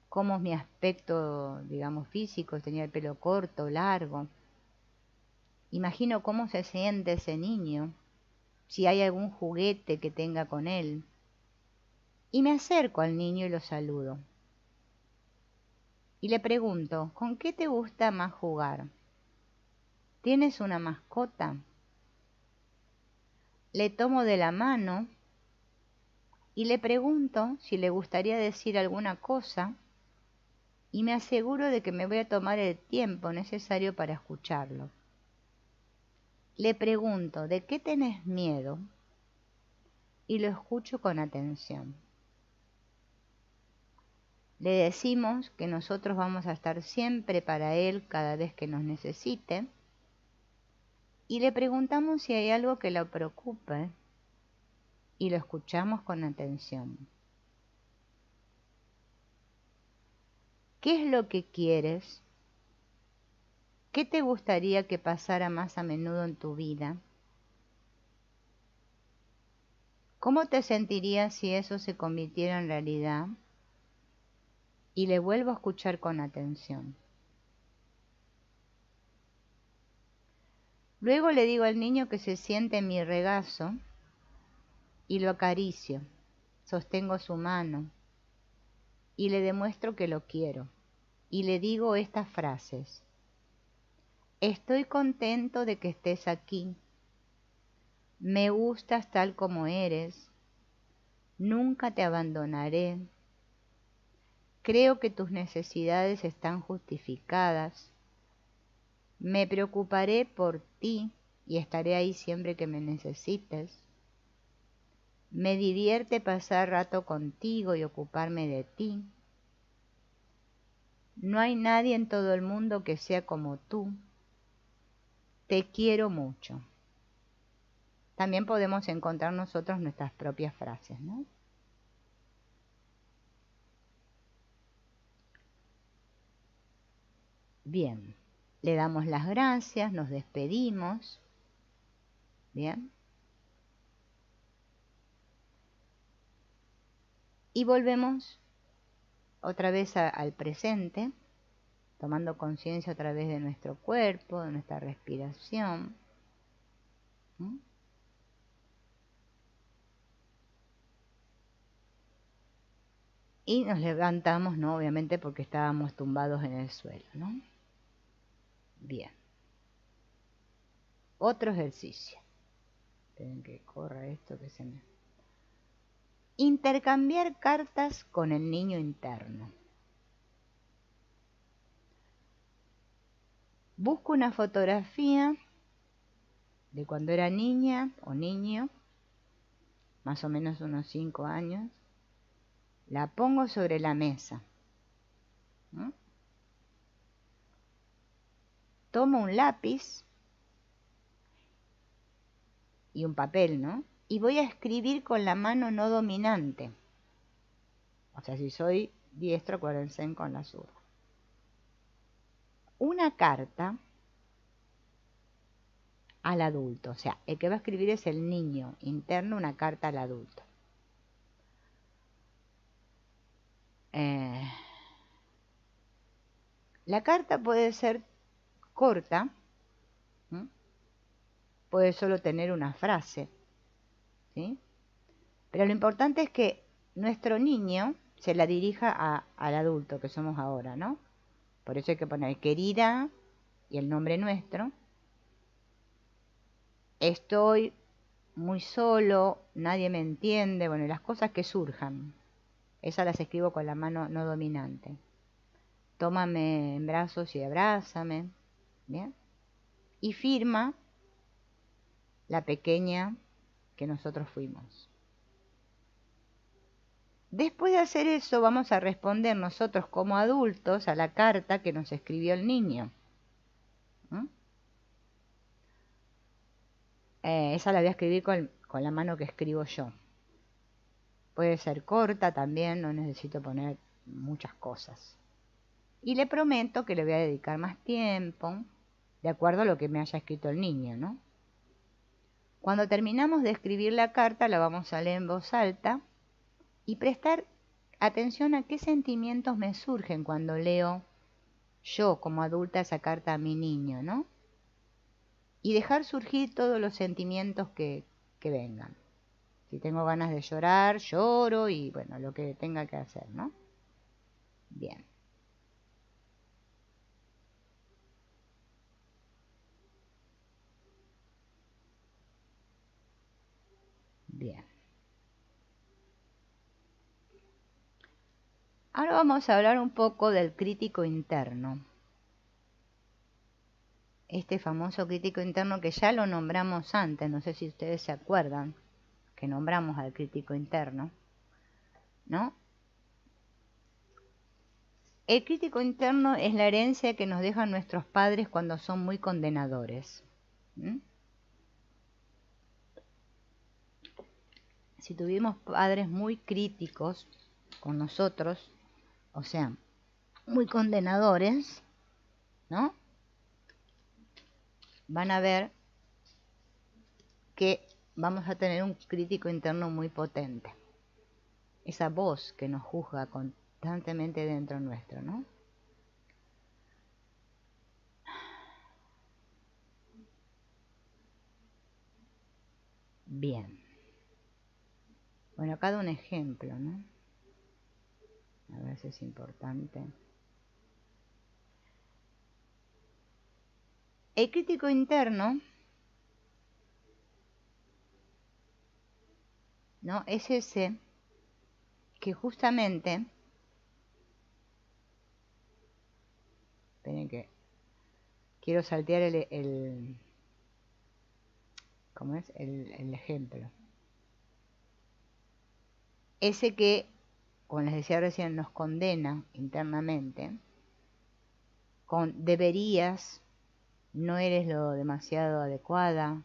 cómo es mi aspecto, digamos, físico, tenía el pelo corto, largo. Imagino cómo se siente ese niño, si hay algún juguete que tenga con él. Y me acerco al niño y lo saludo. Y le pregunto, ¿con qué te gusta más jugar? ¿Tienes una mascota? Le tomo de la mano y le pregunto si le gustaría decir alguna cosa y me aseguro de que me voy a tomar el tiempo necesario para escucharlo. Le pregunto, ¿de qué tenés miedo? Y lo escucho con atención. Le decimos que nosotros vamos a estar siempre para él cada vez que nos necesite y le preguntamos si hay algo que lo preocupe y lo escuchamos con atención. ¿Qué es lo que quieres? ¿Qué te gustaría que pasara más a menudo en tu vida? ¿Cómo te sentirías si eso se convirtiera en realidad? Y le vuelvo a escuchar con atención. Luego le digo al niño que se siente en mi regazo y lo acaricio, sostengo su mano y le demuestro que lo quiero. Y le digo estas frases. Estoy contento de que estés aquí. Me gustas tal como eres. Nunca te abandonaré. Creo que tus necesidades están justificadas. Me preocuparé por ti y estaré ahí siempre que me necesites. Me divierte pasar rato contigo y ocuparme de ti. No hay nadie en todo el mundo que sea como tú. Te quiero mucho. También podemos encontrar nosotros nuestras propias frases, ¿no? Bien, le damos las gracias, nos despedimos. Bien. Y volvemos otra vez al presente, tomando conciencia a través de nuestro cuerpo, de nuestra respiración. ¿Mm? Y nos levantamos, ¿no? Obviamente porque estábamos tumbados en el suelo, ¿no? Bien. Otro ejercicio. Esperen que corra esto que se me... Intercambiar cartas con el niño interno. Busco una fotografía de cuando era niña o niño, más o menos unos 5 años. La pongo sobre la mesa. ¿Mm? Tomo un lápiz y un papel, ¿no? Y voy a escribir con la mano no dominante. O sea, si soy diestro, acuérdense con la zurda. Una carta al adulto. O sea, el que va a escribir es el niño interno, una carta al adulto. La carta puede ser corta, ¿sí? Puede solo tener una frase, ¿sí? Pero lo importante es que nuestro niño se la dirija al adulto que somos ahora, ¿no? Por eso hay que poner querida y el nombre nuestro. Estoy muy solo, nadie me entiende, bueno, las cosas que surjan. Esas las escribo con la mano no dominante. Tómame en brazos y abrázame, ¿bien? Y firma la pequeña que nosotros fuimos. Después de hacer eso, vamos a responder nosotros como adultos a la carta que nos escribió el niño. Esa la voy a escribir con la mano que escribo yo. Puede ser corta también, no necesito poner muchas cosas. Y le prometo que le voy a dedicar más tiempo, de acuerdo a lo que me haya escrito el niño, ¿no? Cuando terminamos de escribir la carta, la vamos a leer en voz alta y prestar atención a qué sentimientos me surgen cuando leo yo como adulta esa carta a mi niño, ¿no? Y dejar surgir todos los sentimientos que vengan. Si tengo ganas de llorar, lloro y bueno, lo que tenga que hacer, ¿no? Bien. Bien. Ahora vamos a hablar un poco del crítico interno. Este famoso crítico interno que ya lo nombramos antes, no sé si ustedes se acuerdan que nombramos al crítico interno, ¿no? El crítico interno es la herencia que nos dejan nuestros padres cuando son muy condenadores. ¿Mm? Si tuvimos padres muy críticos con nosotros, o sea, muy condenadores, ¿no? Van a ver que vamos a tener un crítico interno muy potente. Esa voz que nos juzga constantemente dentro nuestro, ¿no? Bien. Bueno, acá da un ejemplo, ¿no? A ver si es importante. El crítico interno, ¿no? Es ese que justamente quiero saltear ¿cómo es? El ejemplo. Ese que, como les decía recién, nos condena internamente, con deberías, no eres lo demasiado adecuada,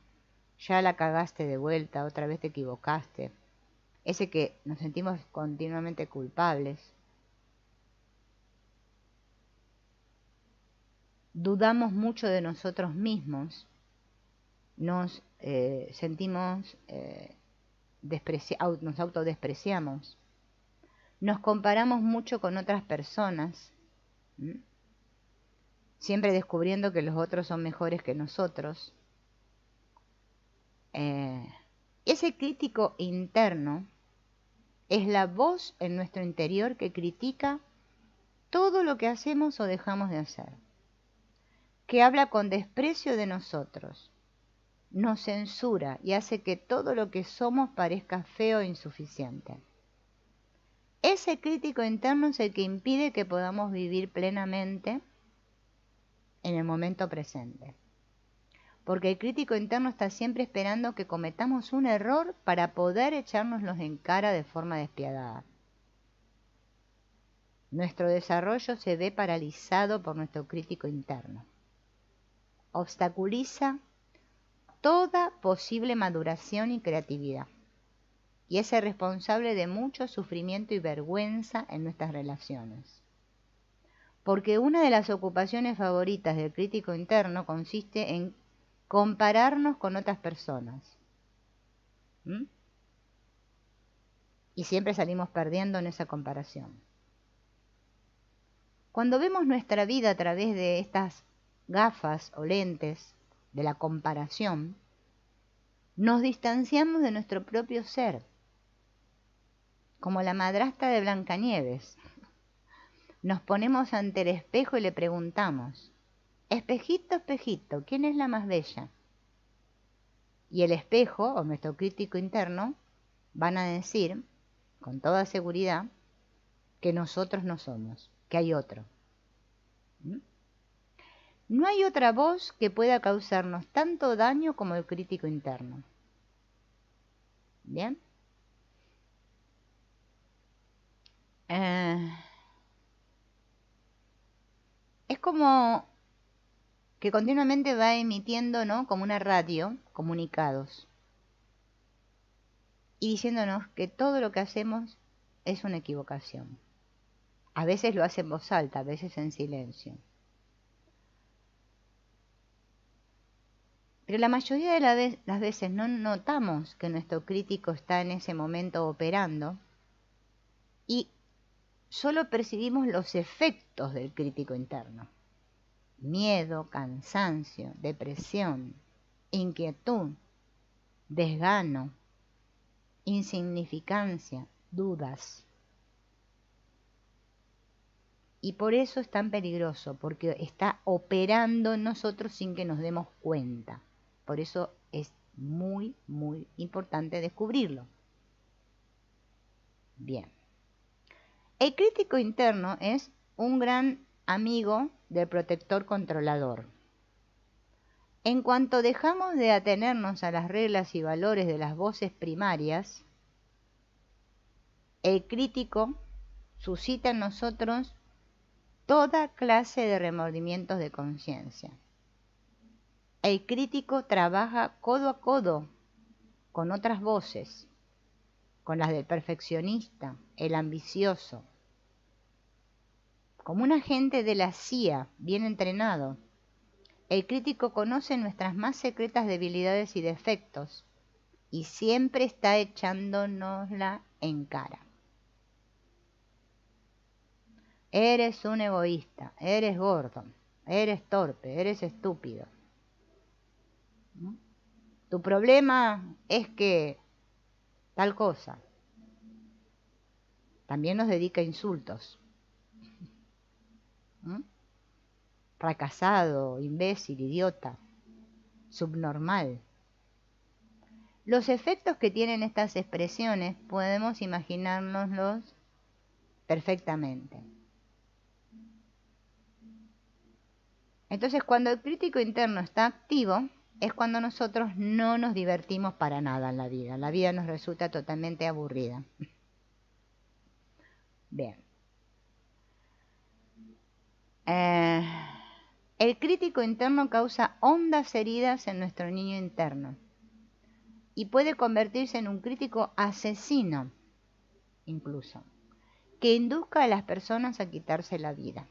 ya la cagaste de vuelta, otra vez te equivocaste. Ese que nos sentimos continuamente culpables. Dudamos mucho de nosotros mismos, nos sentimos, nos autodespreciamos, nos comparamos mucho con otras personas, siempre descubriendo que los otros son mejores que nosotros. Ese crítico interno es la voz en nuestro interior que critica todo lo que hacemos o dejamos de hacer, que habla con desprecio de nosotros, nos censura y hace que todo lo que somos parezca feo e insuficiente. Ese crítico interno es el que impide que podamos vivir plenamente en el momento presente. Porque el crítico interno está siempre esperando que cometamos un error para poder echárnoslos en cara de forma despiadada. Nuestro desarrollo se ve paralizado por nuestro crítico interno. Obstaculiza toda posible maduración y creatividad. Y es el responsable de mucho sufrimiento y vergüenza en nuestras relaciones. Porque una de las ocupaciones favoritas del crítico interno consiste en compararnos con otras personas. Y siempre salimos perdiendo en esa comparación. Cuando vemos nuestra vida a través de estas gafas o lentes de la comparación, nos distanciamos de nuestro propio ser, como la madrastra de Blancanieves. Nos ponemos ante el espejo y le preguntamos: espejito, espejito, ¿quién es la más bella? Y el espejo, o nuestro crítico interno, van a decir, con toda seguridad, que nosotros no somos, que hay otro. No hay otra voz que pueda causarnos tanto daño como el crítico interno. ¿Bien? Es como que continuamente va emitiendo, ¿no?, como una radio, comunicados, y diciéndonos que todo lo que hacemos es una equivocación. A veces lo hace en voz alta, a veces en silencio. Pero la mayoría de las veces no notamos que nuestro crítico está en ese momento operando y solo percibimos los efectos del crítico interno. Miedo, cansancio, depresión, inquietud, desgano, insignificancia, dudas. Y por eso es tan peligroso, porque está operando en nosotros sin que nos demos cuenta. Por eso es muy, muy importante descubrirlo. Bien. El crítico interno es un gran amigo del protector controlador. En cuanto dejamos de atenernos a las reglas y valores de las voces primarias, el crítico suscita en nosotros toda clase de remordimientos de conciencia. El crítico trabaja codo a codo con otras voces, con las del perfeccionista, el ambicioso, como un agente de la CIA bien entrenado. El crítico conoce nuestras más secretas debilidades y defectos y siempre está echándonosla en cara. Eres un egoísta, eres gordo, eres torpe, eres estúpido. Tu problema es que tal cosa. También nos dedica insultos. Fracasado, imbécil, idiota, subnormal. Los efectos que tienen estas expresiones podemos imaginárnoslos perfectamente. Entonces, cuando el crítico interno está activo, es cuando nosotros no nos divertimos para nada en la vida. La vida nos resulta totalmente aburrida. Bien. El crítico interno causa hondas heridas en nuestro niño interno y puede convertirse en un crítico asesino, incluso, que induzca a las personas a quitarse la vida.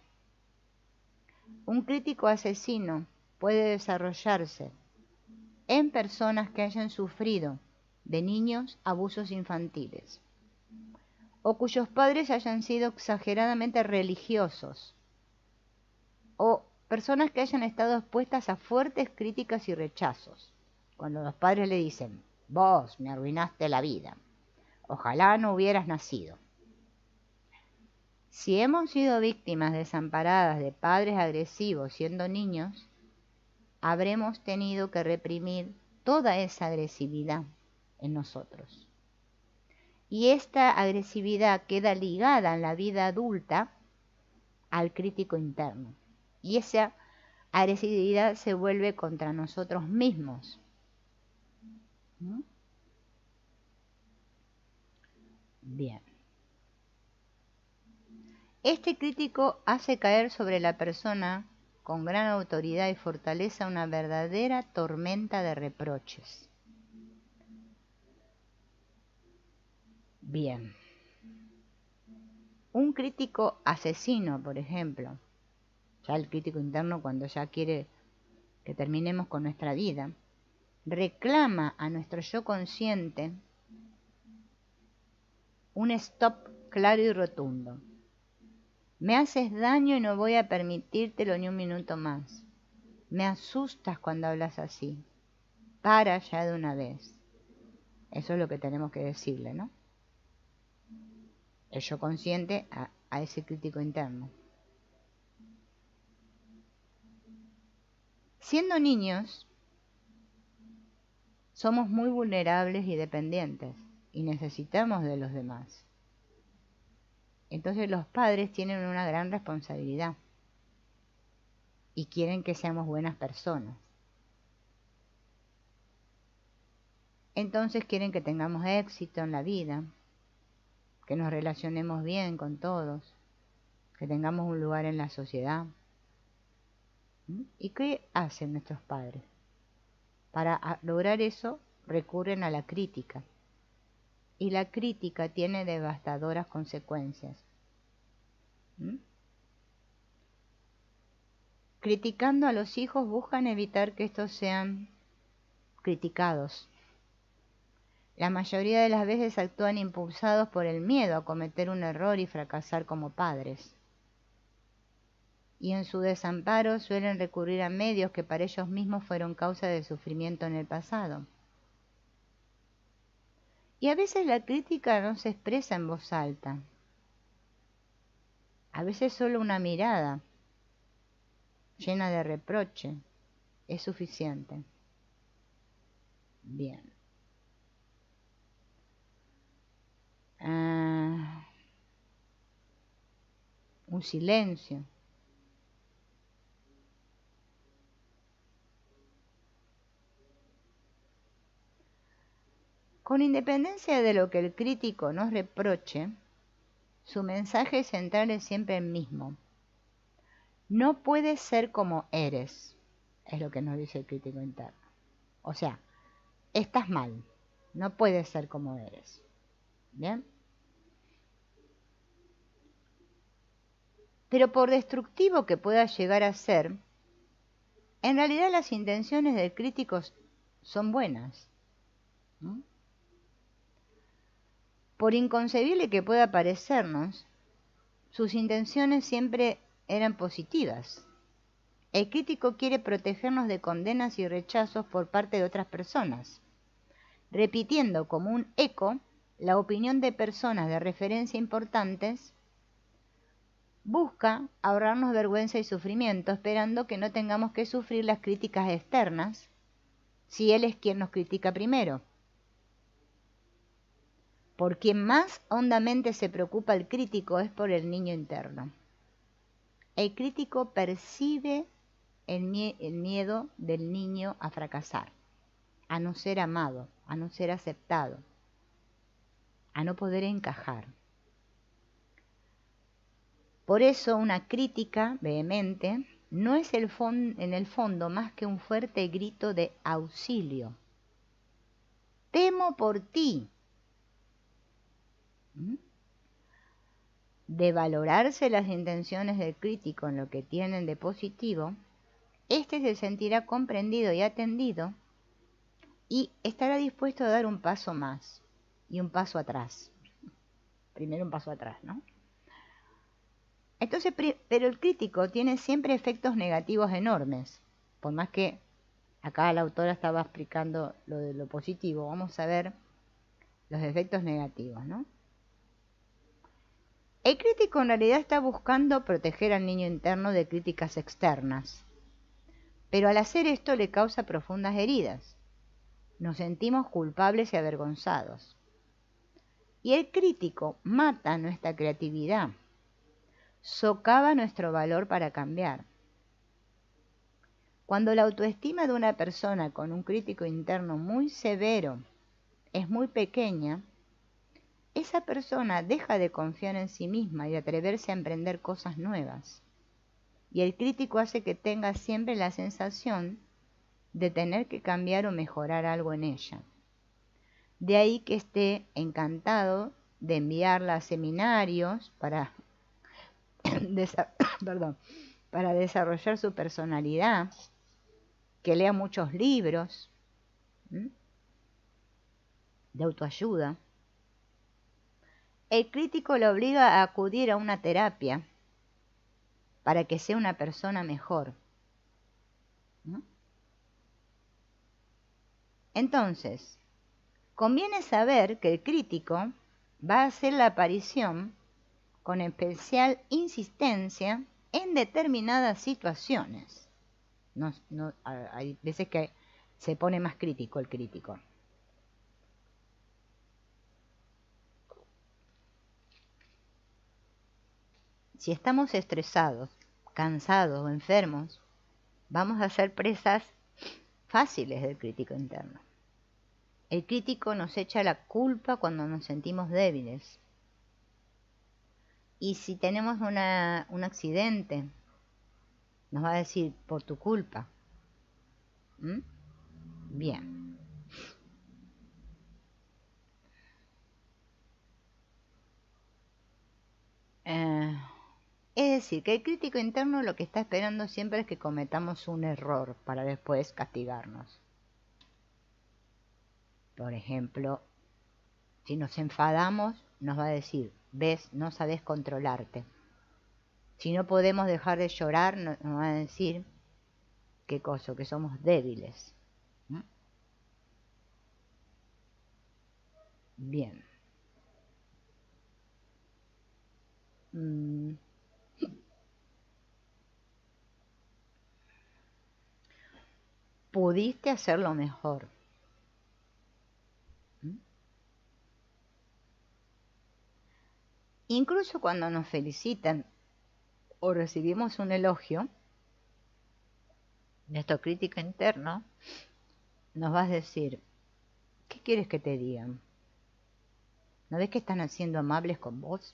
Un crítico asesino puede desarrollarse en personas que hayan sufrido de niños abusos infantiles o cuyos padres hayan sido exageradamente religiosos o personas que hayan estado expuestas a fuertes críticas y rechazos. Cuando los padres le dicen, vos me arruinaste la vida, ojalá no hubieras nacido. Si hemos sido víctimas desamparadas de padres agresivos siendo niños, habremos tenido que reprimir toda esa agresividad en nosotros. Y esta agresividad queda ligada en la vida adulta al crítico interno. Y esa agresividad se vuelve contra nosotros mismos. ¿Mm? Bien. Este crítico hace caer sobre la persona con gran autoridad y fortaleza una verdadera tormenta de reproches. Bien. Un crítico asesino, por ejemplo, ya el crítico interno cuando ya quiere que terminemos con nuestra vida, reclama a nuestro yo consciente un stop claro y rotundo. Me haces daño y no voy a permitírtelo ni un minuto más. Me asustas cuando hablas así. Para ya de una vez. Eso es lo que tenemos que decirle, ¿no? El yo consciente a ese crítico interno. Siendo niños, somos muy vulnerables y dependientes y necesitamos de los demás. Entonces los padres tienen una gran responsabilidad y quieren que seamos buenas personas. Entonces quieren que tengamos éxito en la vida, que nos relacionemos bien con todos, que tengamos un lugar en la sociedad. ¿Y qué hacen nuestros padres? Para lograr eso recurren a la crítica. Y la crítica tiene devastadoras consecuencias. Criticando a los hijos buscan evitar que estos sean criticados. La mayoría de las veces actúan impulsados por el miedo a cometer un error y fracasar como padres. Y en su desamparo suelen recurrir a medios que para ellos mismos fueron causa de sufrimiento en el pasado. Y a veces la crítica no se expresa en voz alta. A veces solo una mirada llena de reproche es suficiente. Bien. Un silencio. Con independencia de lo que el crítico nos reproche, su mensaje central es siempre el mismo. No puedes ser como eres, es lo que nos dice el crítico interno. O sea, estás mal, no puedes ser como eres. ¿Bien? Pero por destructivo que pueda llegar a ser, en realidad las intenciones del crítico son buenas. ¿No? Por inconcebible que pueda parecernos, sus intenciones siempre eran positivas. El crítico quiere protegernos de condenas y rechazos por parte de otras personas, repitiendo como un eco la opinión de personas de referencia importantes. Busca ahorrarnos vergüenza y sufrimiento, esperando que no tengamos que sufrir las críticas externas, si él es quien nos critica primero. Por quien más hondamente se preocupa el crítico es por el niño interno. El crítico percibe el miedo del niño a fracasar, a no ser amado, a no ser aceptado, a no poder encajar. Por eso una crítica vehemente no es en el fondo más que un fuerte grito de auxilio. Temo por ti. De valorarse las intenciones del crítico en lo que tienen de positivo, éste se sentirá comprendido y atendido y estará dispuesto a dar un paso más y un paso atrás. Primero un paso atrás, ¿no? Entonces, pero el crítico tiene siempre efectos negativos enormes. Por más que acá la autora estaba explicando lo de lo positivo, vamos a ver los efectos negativos, ¿no? El crítico en realidad está buscando proteger al niño interno de críticas externas, pero al hacer esto le causa profundas heridas. Nos sentimos culpables y avergonzados. Y el crítico mata nuestra creatividad, socava nuestro valor para cambiar. Cuando la autoestima de una persona con un crítico interno muy severo es muy pequeña, esa persona deja de confiar en sí misma y de atreverse a emprender cosas nuevas. Y el crítico hace que tenga siempre la sensación de tener que cambiar o mejorar algo en ella. De ahí que esté encantado de enviarla a seminarios para para desarrollar su personalidad, que lea muchos libros de autoayuda. El crítico le obliga a acudir a una terapia para que sea una persona mejor. Entonces, conviene saber que el crítico va a hacer la aparición con especial insistencia en determinadas situaciones. Hay veces que se pone más crítico el crítico. Si estamos estresados, cansados o enfermos, vamos a ser presas fáciles del crítico interno. El crítico nos echa la culpa cuando nos sentimos débiles. Y si tenemos un accidente, nos va a decir, por tu culpa. Bien. Es decir, que el crítico interno lo que está esperando siempre es que cometamos un error para después castigarnos. Por ejemplo, si nos enfadamos, nos va a decir, ves, no sabes controlarte. Si no podemos dejar de llorar, nos va a decir, ¿qué cosa? Que somos débiles. Bien. Pudiste hacerlo mejor. Incluso cuando nos felicitan o recibimos un elogio, nuestro crítico interno nos va a decir, ¿qué quieres que te digan? ¿No ves que están siendo amables con vos?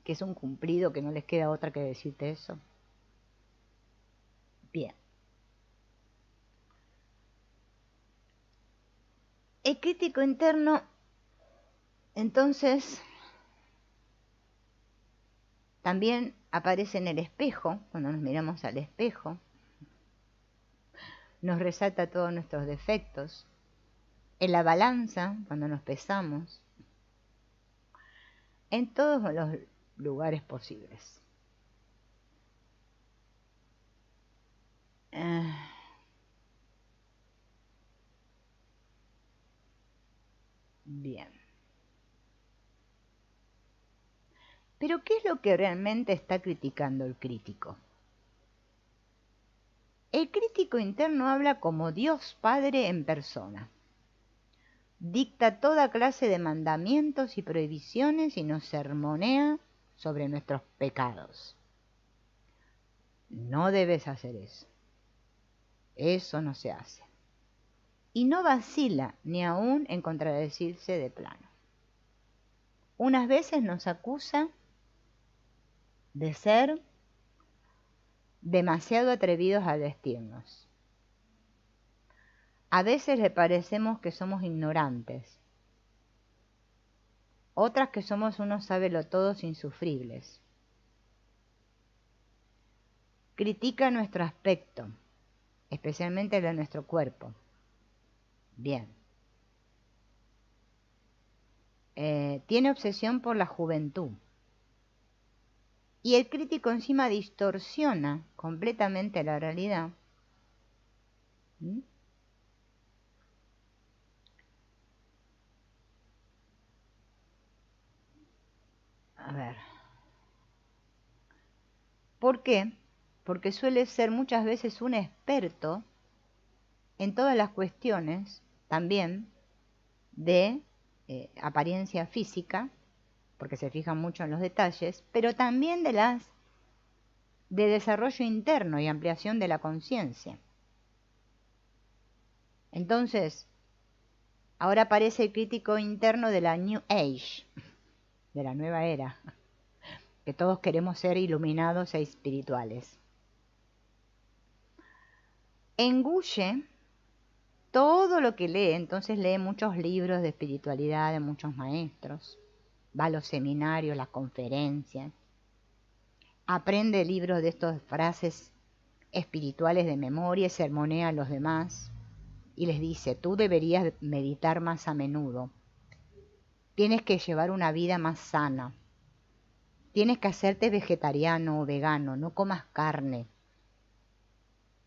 ¿Que es un cumplido, que no les queda otra que decirte eso? Bien. El crítico interno, entonces, también aparece en el espejo, cuando nos miramos al espejo. Nos resalta todos nuestros defectos. En la balanza, cuando nos pesamos. En todos los lugares posibles. Bien. Pero ¿qué es lo que realmente está criticando el crítico? El crítico interno habla como Dios Padre en persona. Dicta toda clase de mandamientos y prohibiciones y nos sermonea sobre nuestros pecados. No debes hacer eso. eso no se hace. Y no vacila ni aún en contradecirse de plano. Unas veces nos acusa de ser demasiado atrevidos al vestirnos. A veces le parecemos que somos ignorantes, otras que somos unos sabelotodos insufribles. Critica nuestro aspecto, especialmente el de nuestro cuerpo. Bien. Tiene obsesión por la juventud. Y el crítico encima distorsiona completamente la realidad. ¿Mm? A ver. ¿Por qué? Porque suele ser muchas veces un experto en todas las cuestiones, también, de apariencia física, porque se fijan mucho en los detalles, pero también de desarrollo interno y ampliación de la conciencia. Entonces, ahora aparece el crítico interno de la New Age, de la nueva era, que todos queremos ser iluminados e espirituales. Engulle todo lo que lee, entonces lee muchos libros de espiritualidad de muchos maestros, va a los seminarios, las conferencias, aprende libros de estas frases espirituales de memoria y sermonea a los demás y les dice, tú deberías meditar más a menudo, tienes que llevar una vida más sana, tienes que hacerte vegetariano o vegano, no comas carne,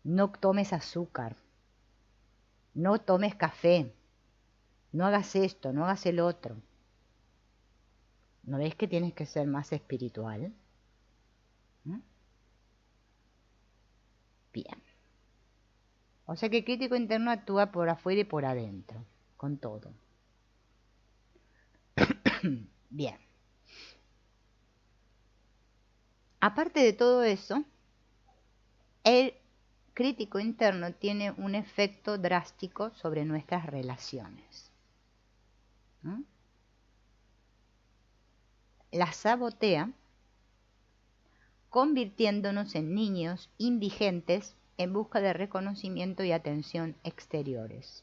no tomes azúcar, no tomes café, no hagas esto, no hagas el otro. ¿No ves que tienes que ser más espiritual? ¿Mm? Bien. O sea que el crítico interno actúa por afuera y por adentro, con todo. Bien. Aparte de todo eso, el crítico interno tiene un efecto drástico sobre nuestras relaciones. ¿Mm? Las sabotea, convirtiéndonos en niños indigentes en busca de reconocimiento y atención exteriores.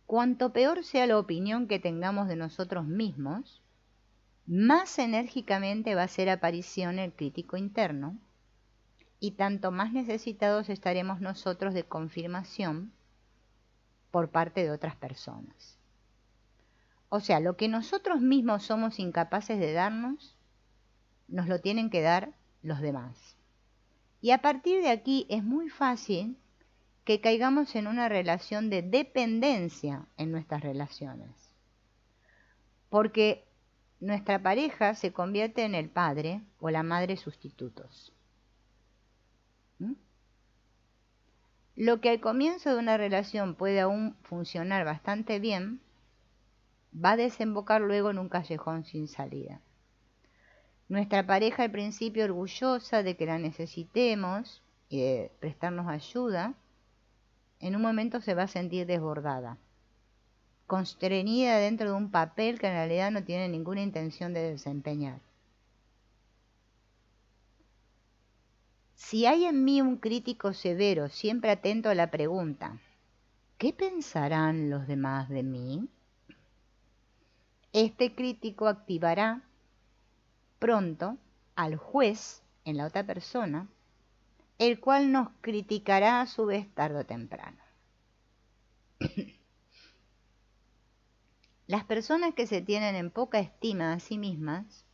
Cuanto peor sea la opinión que tengamos de nosotros mismos, más enérgicamente va a hacer aparición el crítico interno, y tanto más necesitados estaremos nosotros de confirmación por parte de otras personas. O sea, lo que nosotros mismos somos incapaces de darnos, nos lo tienen que dar los demás. Y a partir de aquí es muy fácil que caigamos en una relación de dependencia en nuestras relaciones. Porque nuestra pareja se convierte en el padre o la madre sustitutos. ¿Mm? Lo que al comienzo de una relación puede aún funcionar bastante bien, va a desembocar luego en un callejón sin salida. Nuestra pareja al principio orgullosa de que la necesitemos y de prestarnos ayuda, en un momento se va a sentir desbordada, constreñida dentro de un papel que en realidad no tiene ninguna intención de desempeñar. Si hay en mí un crítico severo, siempre atento a la pregunta, ¿qué pensarán los demás de mí? Este crítico activará pronto al juez en la otra persona, el cual nos criticará a su vez tarde o temprano. Las personas que se tienen en poca estima a sí mismas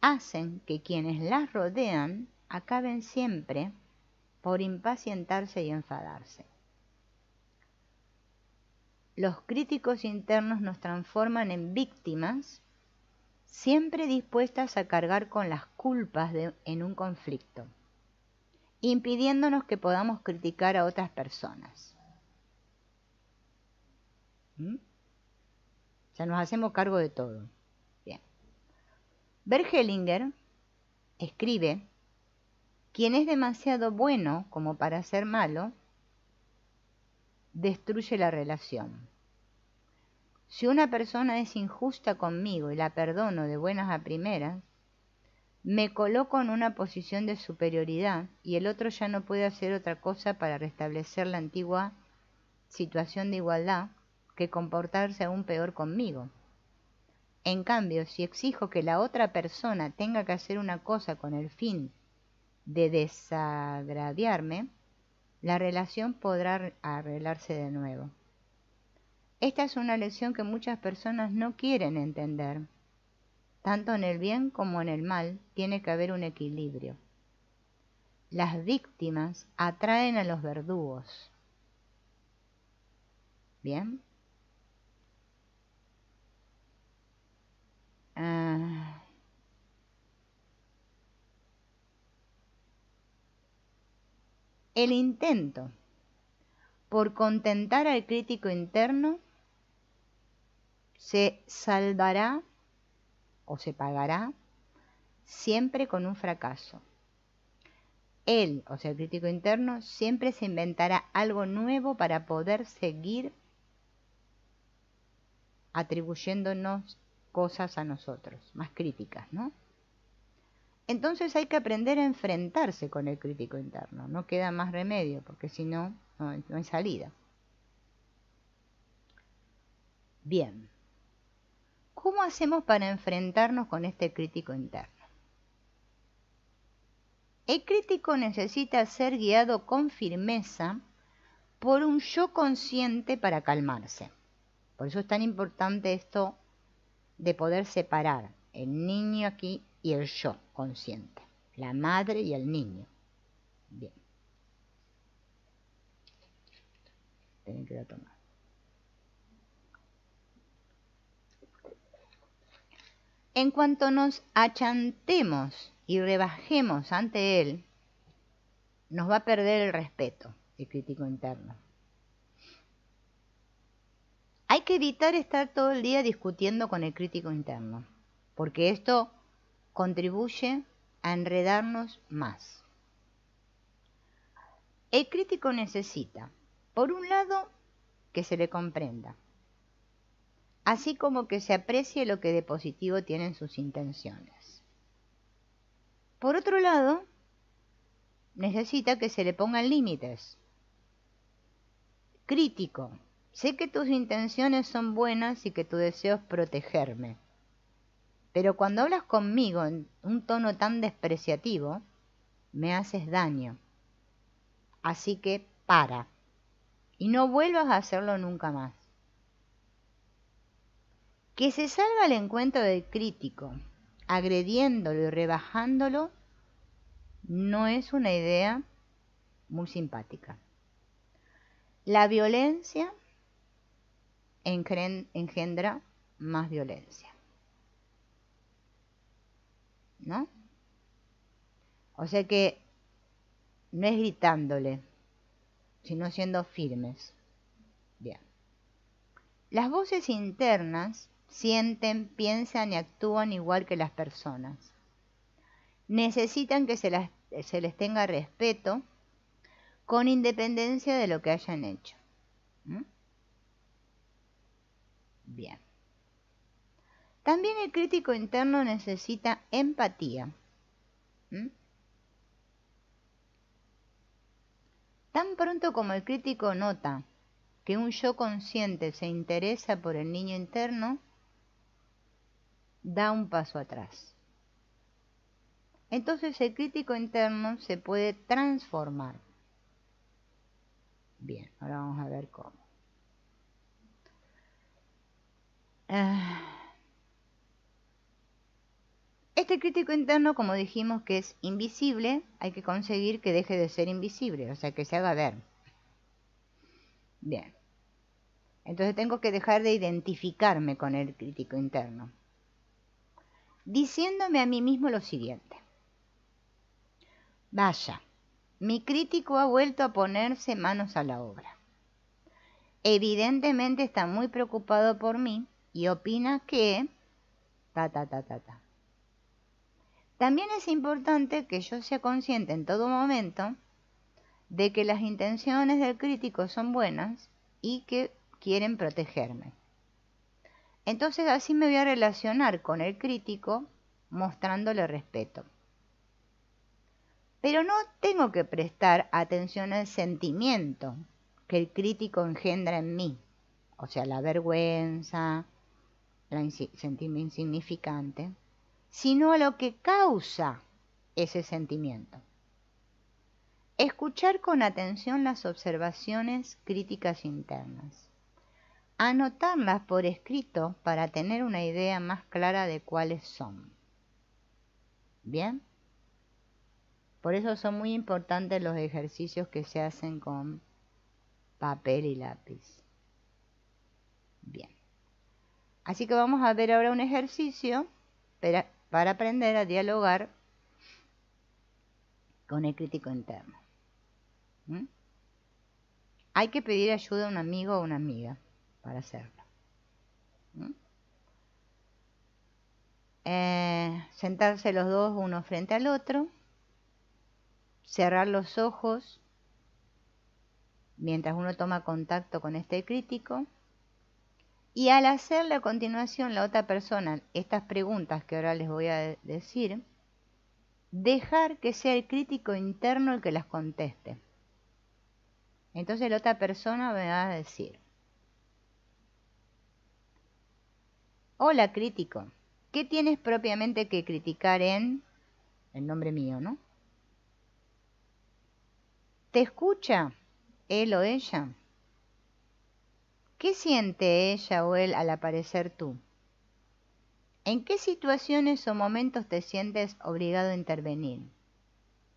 hacen que quienes las rodean acaben siempre por impacientarse y enfadarse. Los críticos internos nos transforman en víctimas, siempre dispuestas a cargar con las culpas en un conflicto, impidiéndonos que podamos criticar a otras personas. ¿Mm? O sea, nos hacemos cargo de todo. Bien. Bert Hellinger escribe, quien es demasiado bueno como para ser malo, destruye la relación. Si una persona es injusta conmigo y la perdono de buenas a primeras, me coloco en una posición de superioridad y el otro ya no puede hacer otra cosa para restablecer la antigua situación de igualdad que comportarse aún peor conmigo. En cambio, si exijo que la otra persona tenga que hacer una cosa con el fin de desagraviarme, la relación podrá arreglarse de nuevo. Esta es una lección que muchas personas no quieren entender. Tanto en el bien como en el mal tiene que haber un equilibrio. Las víctimas atraen a los verdugos. ¿Bien? El intento por contentar al crítico interno se salvará o se pagará siempre con un fracaso. Él, o sea, el crítico interno, siempre se inventará algo nuevo para poder seguir atribuyéndonos cosas a nosotros, más críticas, ¿no? Entonces hay que aprender a enfrentarse con el crítico interno, no queda más remedio, porque si no, no hay salida. Bien, ¿cómo hacemos para enfrentarnos con este crítico interno? El crítico necesita ser guiado con firmeza por un yo consciente para calmarse. Por eso es tan importante esto de poder separar el niño aquí y el yo consciente, la madre y el niño. Bien. Tienen que ir a tomar. En cuanto nos achantemos y rebajemos ante él, nos va a perder el respeto, el crítico interno. Hay que evitar estar todo el día discutiendo con el crítico interno, porque esto contribuye a enredarnos más. El crítico necesita, por un lado, que se le comprenda, así como que se aprecie lo que de positivo tienen sus intenciones. Por otro lado, necesita que se le pongan límites. Crítico, sé que tus intenciones son buenas y que tu deseo es protegerme, pero cuando hablas conmigo en un tono tan despreciativo, me haces daño. Así que para, y no vuelvas a hacerlo nunca más. Que se salga al encuentro del crítico, agrediéndolo y rebajándolo, no es una idea muy simpática. La violencia engendra más violencia, ¿no? O sea que no es gritándole, sino siendo firmes. Bien. Las voces internas sienten, piensan y actúan igual que las personas. Necesitan que se les tenga respeto con independencia de lo que hayan hecho. ¿Mm? Bien. También el crítico interno necesita empatía. ¿Mm? Tan pronto como el crítico nota que un yo consciente se interesa por el niño interno, da un paso atrás. Entonces el crítico interno se puede transformar. Bien, ahora vamos a ver cómo. Este crítico interno, como dijimos que es invisible, hay que conseguir que deje de ser invisible, o sea, que se haga ver. Bien. Entonces tengo que dejar de identificarme con el crítico interno, diciéndome a mí mismo lo siguiente. Vaya, mi crítico ha vuelto a ponerse manos a la obra. Evidentemente está muy preocupado por mí y opina que... También es importante que yo sea consciente en todo momento de que las intenciones del crítico son buenas y que quieren protegerme. Entonces así me voy a relacionar con el crítico mostrándole respeto. Pero no tengo que prestar atención al sentimiento que el crítico engendra en mí, o sea, la vergüenza, sentirme insignificante, sino a lo que causa ese sentimiento. Escuchar con atención las observaciones críticas internas. Anotarlas por escrito para tener una idea más clara de cuáles son. ¿Bien? Por eso son muy importantes los ejercicios que se hacen con papel y lápiz. Bien. Así que vamos a ver ahora un ejercicio para aprender a dialogar con el crítico interno. ¿Mm? Hay que pedir ayuda a un amigo o una amiga para hacerlo. ¿Mm? Sentarse los dos uno frente al otro, cerrar los ojos mientras uno toma contacto con este crítico, y al hacerle a continuación la otra persona estas preguntas que ahora les voy a decir, dejar que sea el crítico interno el que las conteste. Entonces la otra persona me va a decir: hola crítico, ¿qué tienes propiamente que criticar en el nombre mío, ¿no? ¿Te escucha él o ella? ¿Qué siente ella o él al aparecer tú? ¿En qué situaciones o momentos te sientes obligado a intervenir?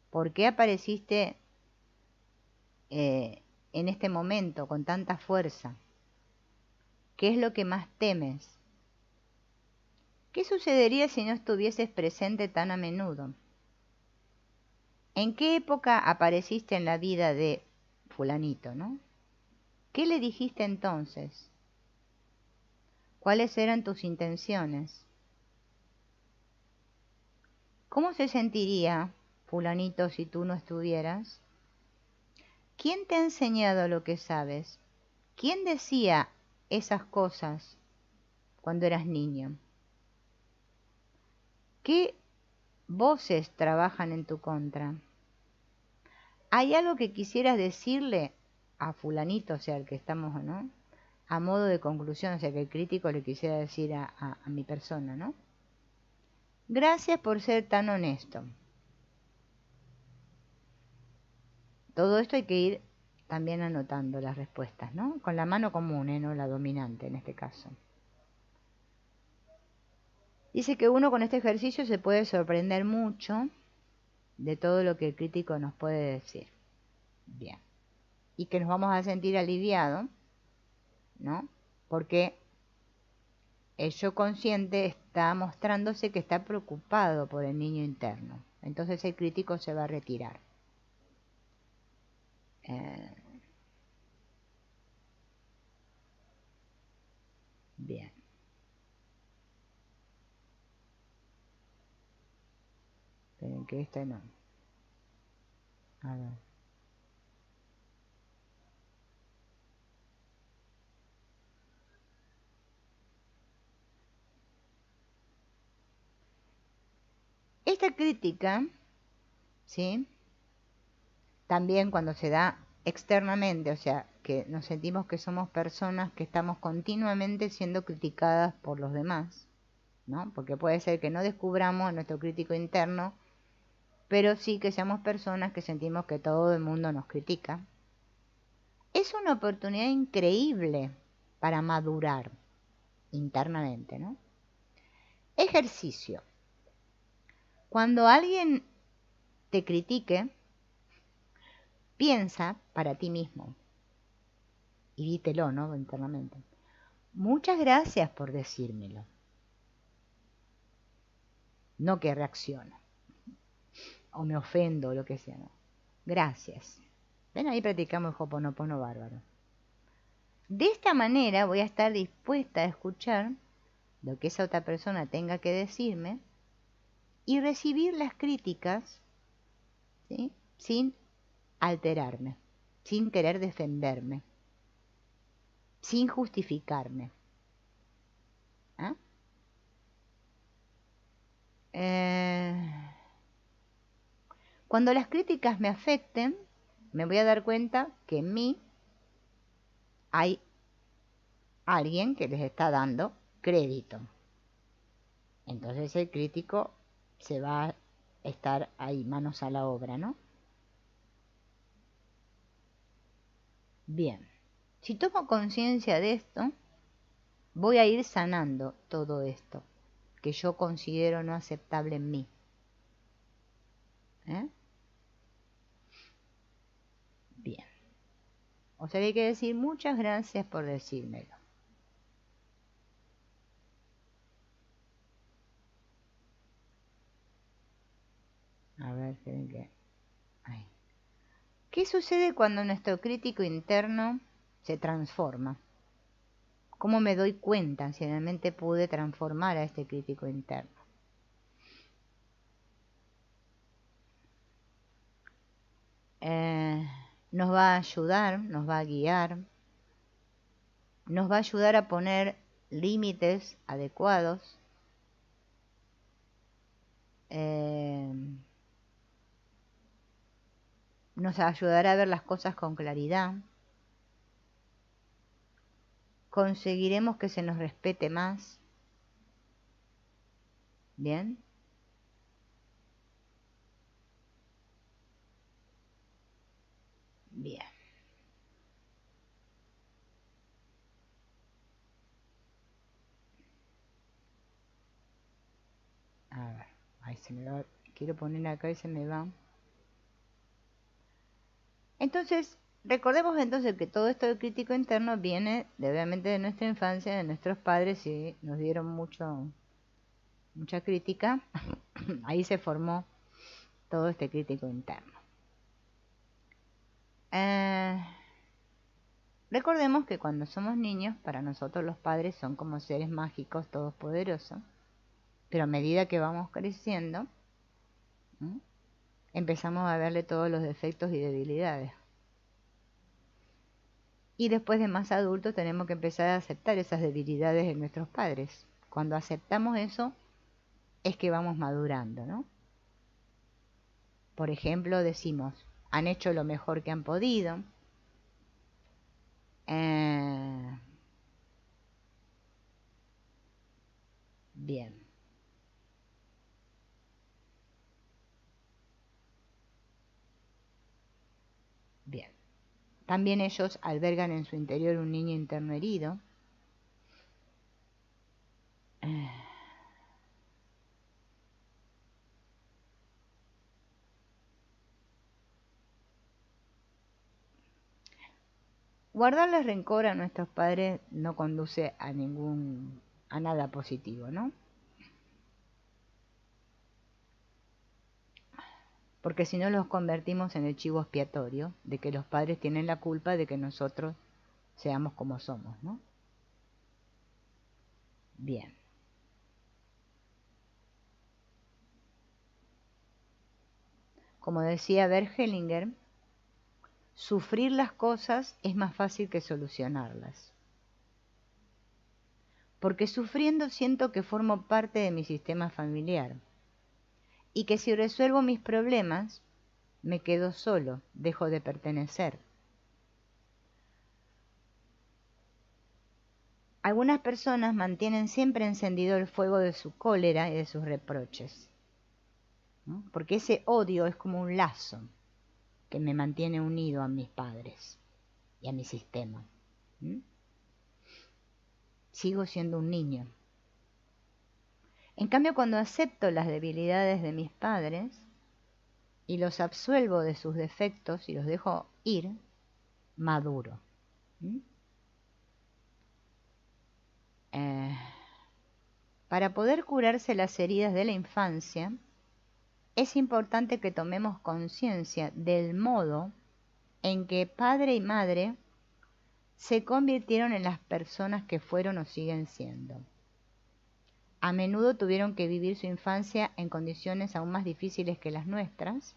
¿Por qué apareciste en este momento con tanta fuerza? ¿Qué es lo que más temes? ¿Qué sucedería si no estuvieses presente tan a menudo? ¿En qué época apareciste en la vida de fulanito, no? ¿Qué le dijiste entonces? ¿Cuáles eran tus intenciones? ¿Cómo se sentiría fulanito si tú no estuvieras? ¿Quién te ha enseñado lo que sabes? ¿Quién decía esas cosas cuando eras niño? ¿Qué voces trabajan en tu contra? ¿Hay algo que quisieras decirle a fulanito, o sea, al que estamos, ¿no? A modo de conclusión, o sea, que el crítico le quisiera decir a mi persona, ¿no? Gracias por ser tan honesto. Todo esto hay que ir también anotando las respuestas, ¿no? Con la mano común, no la dominante en este caso. Dice que uno con este ejercicio se puede sorprender mucho de todo lo que el crítico nos puede decir. Bien. Y que nos vamos a sentir aliviados, ¿no? Porque el yo consciente está mostrándose que está preocupado por el niño interno. Entonces el crítico se va a retirar. Bien. Esperen que este no. A ver. Esta crítica, ¿sí? También cuando se da externamente, o sea, que nos sentimos que somos personas que estamos continuamente siendo criticadas por los demás, ¿no? Porque puede ser que no descubramos nuestro crítico interno, pero sí que seamos personas que sentimos que todo el mundo nos critica. Es una oportunidad increíble para madurar internamente, ¿no? Ejercicio. Cuando alguien te critique, piensa para ti mismo y dítelo, ¿no? Internamente. Muchas gracias por decírmelo. No que reacciono o me ofendo o lo que sea, no. Gracias. Ven, ahí practicamos el Ho'oponopono bárbaro. De esta manera voy a estar dispuesta a escuchar lo que esa otra persona tenga que decirme y recibir las críticas, ¿sí? Sin alterarme, sin querer defenderme. sin justificarme. ¿Ah? Cuando las críticas me afecten, me voy a dar cuenta que en mí hay alguien que les está dando crédito. Entonces el crítico se va a estar ahí, manos a la obra, ¿no? Bien, si tomo conciencia de esto, voy a ir sanando todo esto que yo considero no aceptable en mí. Bien. O sea, hay que decir muchas gracias por decírmelo. A ver, ahí. ¿Qué sucede cuando nuestro crítico interno se transforma? ¿Cómo me doy cuenta si realmente pude transformar a este crítico interno? Nos va a ayudar, nos va a guiar, nos va a ayudar a poner límites adecuados, nos ayudará a ver las cosas con claridad, conseguiremos que se nos respete más. ¿Bien? Bien. A ver, ahí se me va, quiero poner acá y se me va. Entonces, recordemos entonces que todo esto del crítico interno viene obviamente de nuestra infancia, de nuestros padres, y nos dieron mucha crítica. Ahí se formó todo este crítico interno. Recordemos que cuando somos niños, para nosotros los padres son como seres mágicos, todopoderosos, pero a medida que vamos creciendo, empezamos a verle todos los defectos y debilidades. Y después de más adultos tenemos que empezar a aceptar esas debilidades de nuestros padres. Cuando aceptamos eso, es que vamos madurando, ¿no? Por ejemplo, decimos, han hecho lo mejor que han podido. Bien. Bien. También ellos albergan en su interior un niño interno herido. Guardarle rencor a nuestros padres no conduce a nada positivo, ¿no? Porque si no los convertimos en el chivo expiatorio de que los padres tienen la culpa de que nosotros seamos como somos, ¿no? Bien. Como decía Bert Hellinger, sufrir las cosas es más fácil que solucionarlas. Porque sufriendo siento que formo parte de mi sistema familiar y que si resuelvo mis problemas, me quedo solo, dejo de pertenecer. Algunas personas mantienen siempre encendido el fuego de su cólera y de sus reproches, ¿no? Porque ese odio es como un lazo que me mantiene unido a mis padres y a mi sistema. Sigo siendo un niño. En cambio, cuando acepto las debilidades de mis padres y los absuelvo de sus defectos y los dejo ir, maduro. Para poder curarse las heridas de la infancia, es importante que tomemos conciencia del modo en que padre y madre se convirtieron en las personas que fueron o siguen siendo. A menudo tuvieron que vivir su infancia en condiciones aún más difíciles que las nuestras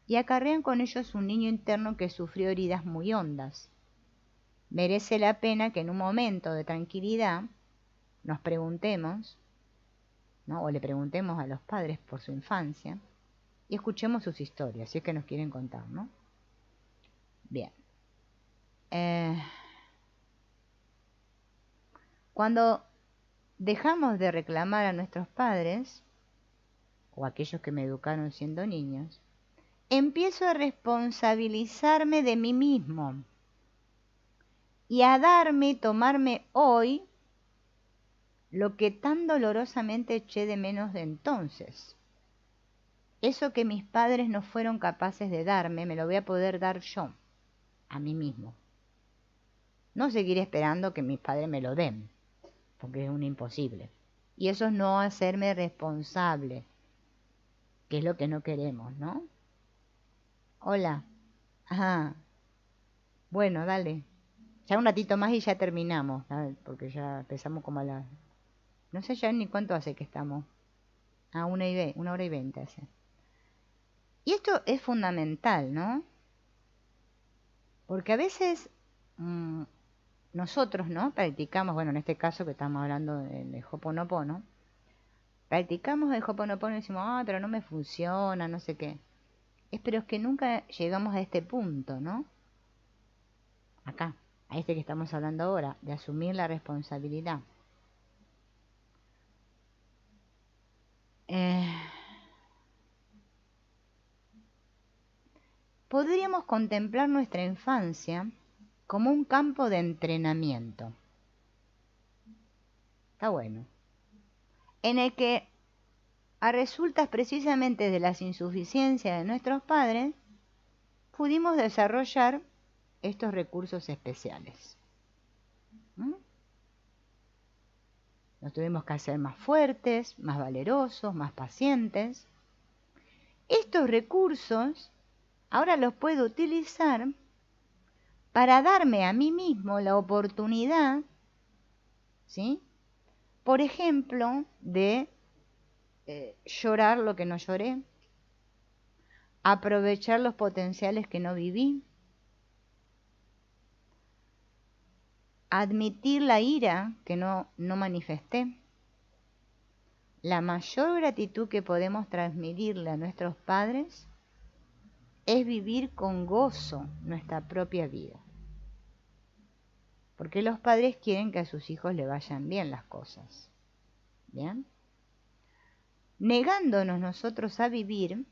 y acarrean con ellos un niño interno que sufrió heridas muy hondas. merece la pena que en un momento de tranquilidad nos preguntemos, ¿no? O le preguntemos a los padres por su infancia y escuchemos sus historias, si es que nos quieren contar, ¿no? Bien. Cuando dejamos de reclamar a nuestros padres, o aquellos que me educaron siendo niños, empiezo a responsabilizarme de mí mismo y a darme y tomarme hoy lo que tan dolorosamente eché de menos de entonces. Eso que mis padres no fueron capaces de darme, me lo voy a poder dar yo, a mí mismo. No seguir esperando que mis padres me lo den, porque es un imposible. Y eso es no hacerme responsable, que es lo que no queremos, ¿no? Hola. Ajá. Bueno, dale. Ya un ratito más y ya terminamos, ¿sabes? Porque ya empezamos como a las... No sé ya ni cuánto hace que estamos. A 1:20 hace. Y esto es fundamental, ¿no? Porque a veces nosotros, ¿no? Practicamos, bueno, en este caso que estamos hablando de Ho'oponopono, practicamos el Ho'oponopono y decimos, pero no me funciona, no sé qué. Pero es que nunca llegamos a este punto, ¿no? Acá, a este que estamos hablando ahora, de asumir la responsabilidad. Podríamos contemplar nuestra infancia como un campo de entrenamiento. Está bueno. En el que, a resultas precisamente de las insuficiencias de nuestros padres, pudimos desarrollar estos recursos especiales. Nos tuvimos que hacer más fuertes, más valerosos, más pacientes. Estos recursos ahora los puedo utilizar para darme a mí mismo la oportunidad, ¿sí? Por ejemplo, de llorar lo que no lloré, aprovechar los potenciales que no viví, admitir la ira que no manifesté. La mayor gratitud que podemos transmitirle a nuestros padres es vivir con gozo nuestra propia vida. Porque los padres quieren que a sus hijos le vayan bien las cosas. ¿Bien? Negándonos nosotros a vivir,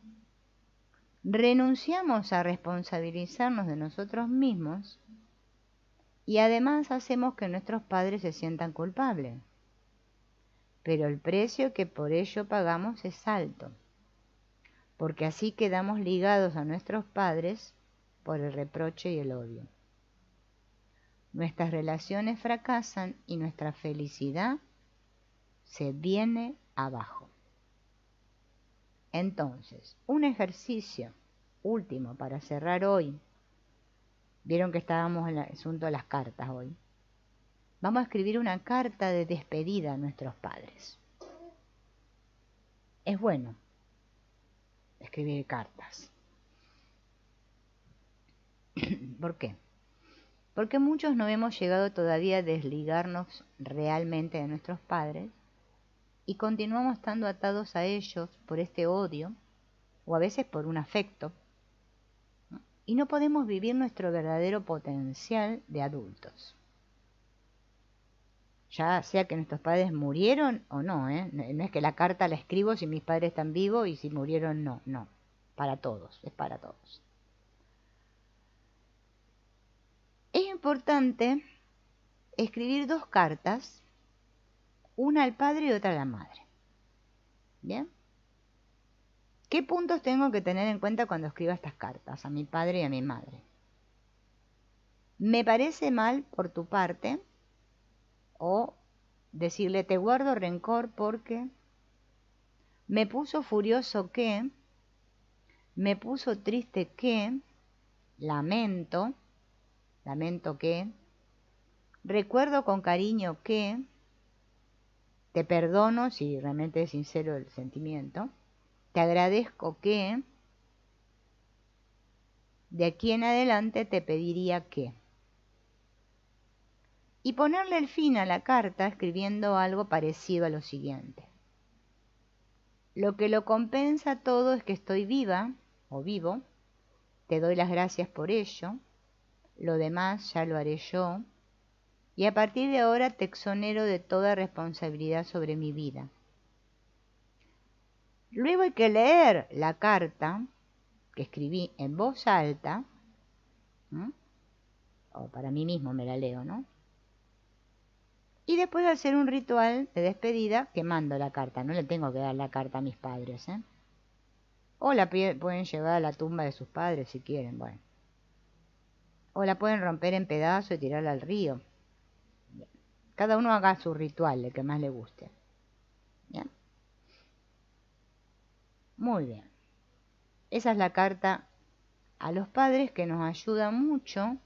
renunciamos a responsabilizarnos de nosotros mismos y además hacemos que nuestros padres se sientan culpables. Pero el precio que por ello pagamos es alto, porque así quedamos ligados a nuestros padres por el reproche y el odio. Nuestras relaciones fracasan y nuestra felicidad se viene abajo. Entonces, un ejercicio último para cerrar hoy. Vieron que estábamos en el asunto de las cartas hoy. Vamos a escribir una carta de despedida a nuestros padres. Es bueno escribir cartas. ¿Por qué? Porque muchos no hemos llegado todavía a desligarnos realmente de nuestros padres y continuamos estando atados a ellos por este odio o a veces por un afecto, ¿no? Y no podemos vivir nuestro verdadero potencial de adultos. Ya sea que nuestros padres murieron o no, no es que la carta la escribo si mis padres están vivos y si murieron no, para todos, es para todos. Es importante escribir 2 cartas, una al padre y otra a la madre. ¿Bien? ¿Qué puntos tengo que tener en cuenta cuando escriba estas cartas a mi padre y a mi madre? Me parece mal por tu parte, o decirle te guardo rencor porque me puso furioso que, me puso triste que, lamento que, recuerdo con cariño que, te perdono si realmente es sincero el sentimiento, te agradezco que, de aquí en adelante te pediría que. y ponerle el fin a la carta escribiendo algo parecido a lo siguiente. Lo que lo compensa todo es que estoy viva o vivo, te doy las gracias por ello, lo demás ya lo haré yo, y a partir de ahora te exonero de toda responsabilidad sobre mi vida. Luego hay que leer la carta que escribí en voz alta, o para mí mismo me la leo, ¿no? Y después de hacer un ritual de despedida, quemando la carta. No le tengo que dar la carta a mis padres, ¿eh? O la pueden llevar a la tumba de sus padres si quieren, bueno. O la pueden romper en pedazos y tirarla al río. Bien. Cada uno haga su ritual, el que más le guste. ¿Bien? Muy bien. Esa es la carta a los padres que nos ayuda mucho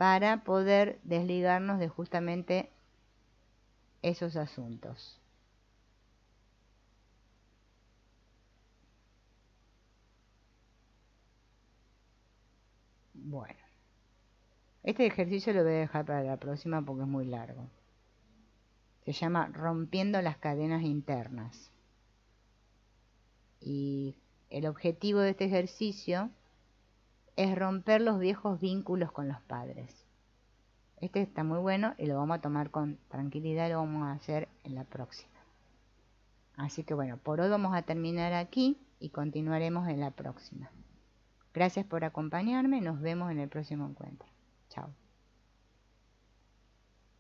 para poder desligarnos de justamente esos asuntos. Bueno, este ejercicio lo voy a dejar para la próxima porque es muy largo. Se llama Rompiendo las cadenas internas. Y el objetivo de este ejercicio es romper los viejos vínculos con los padres. Este está muy bueno y lo vamos a tomar con tranquilidad y lo vamos a hacer en la próxima. Así que bueno, por hoy vamos a terminar aquí y continuaremos en la próxima. Gracias por acompañarme, nos vemos en el próximo encuentro. Chao.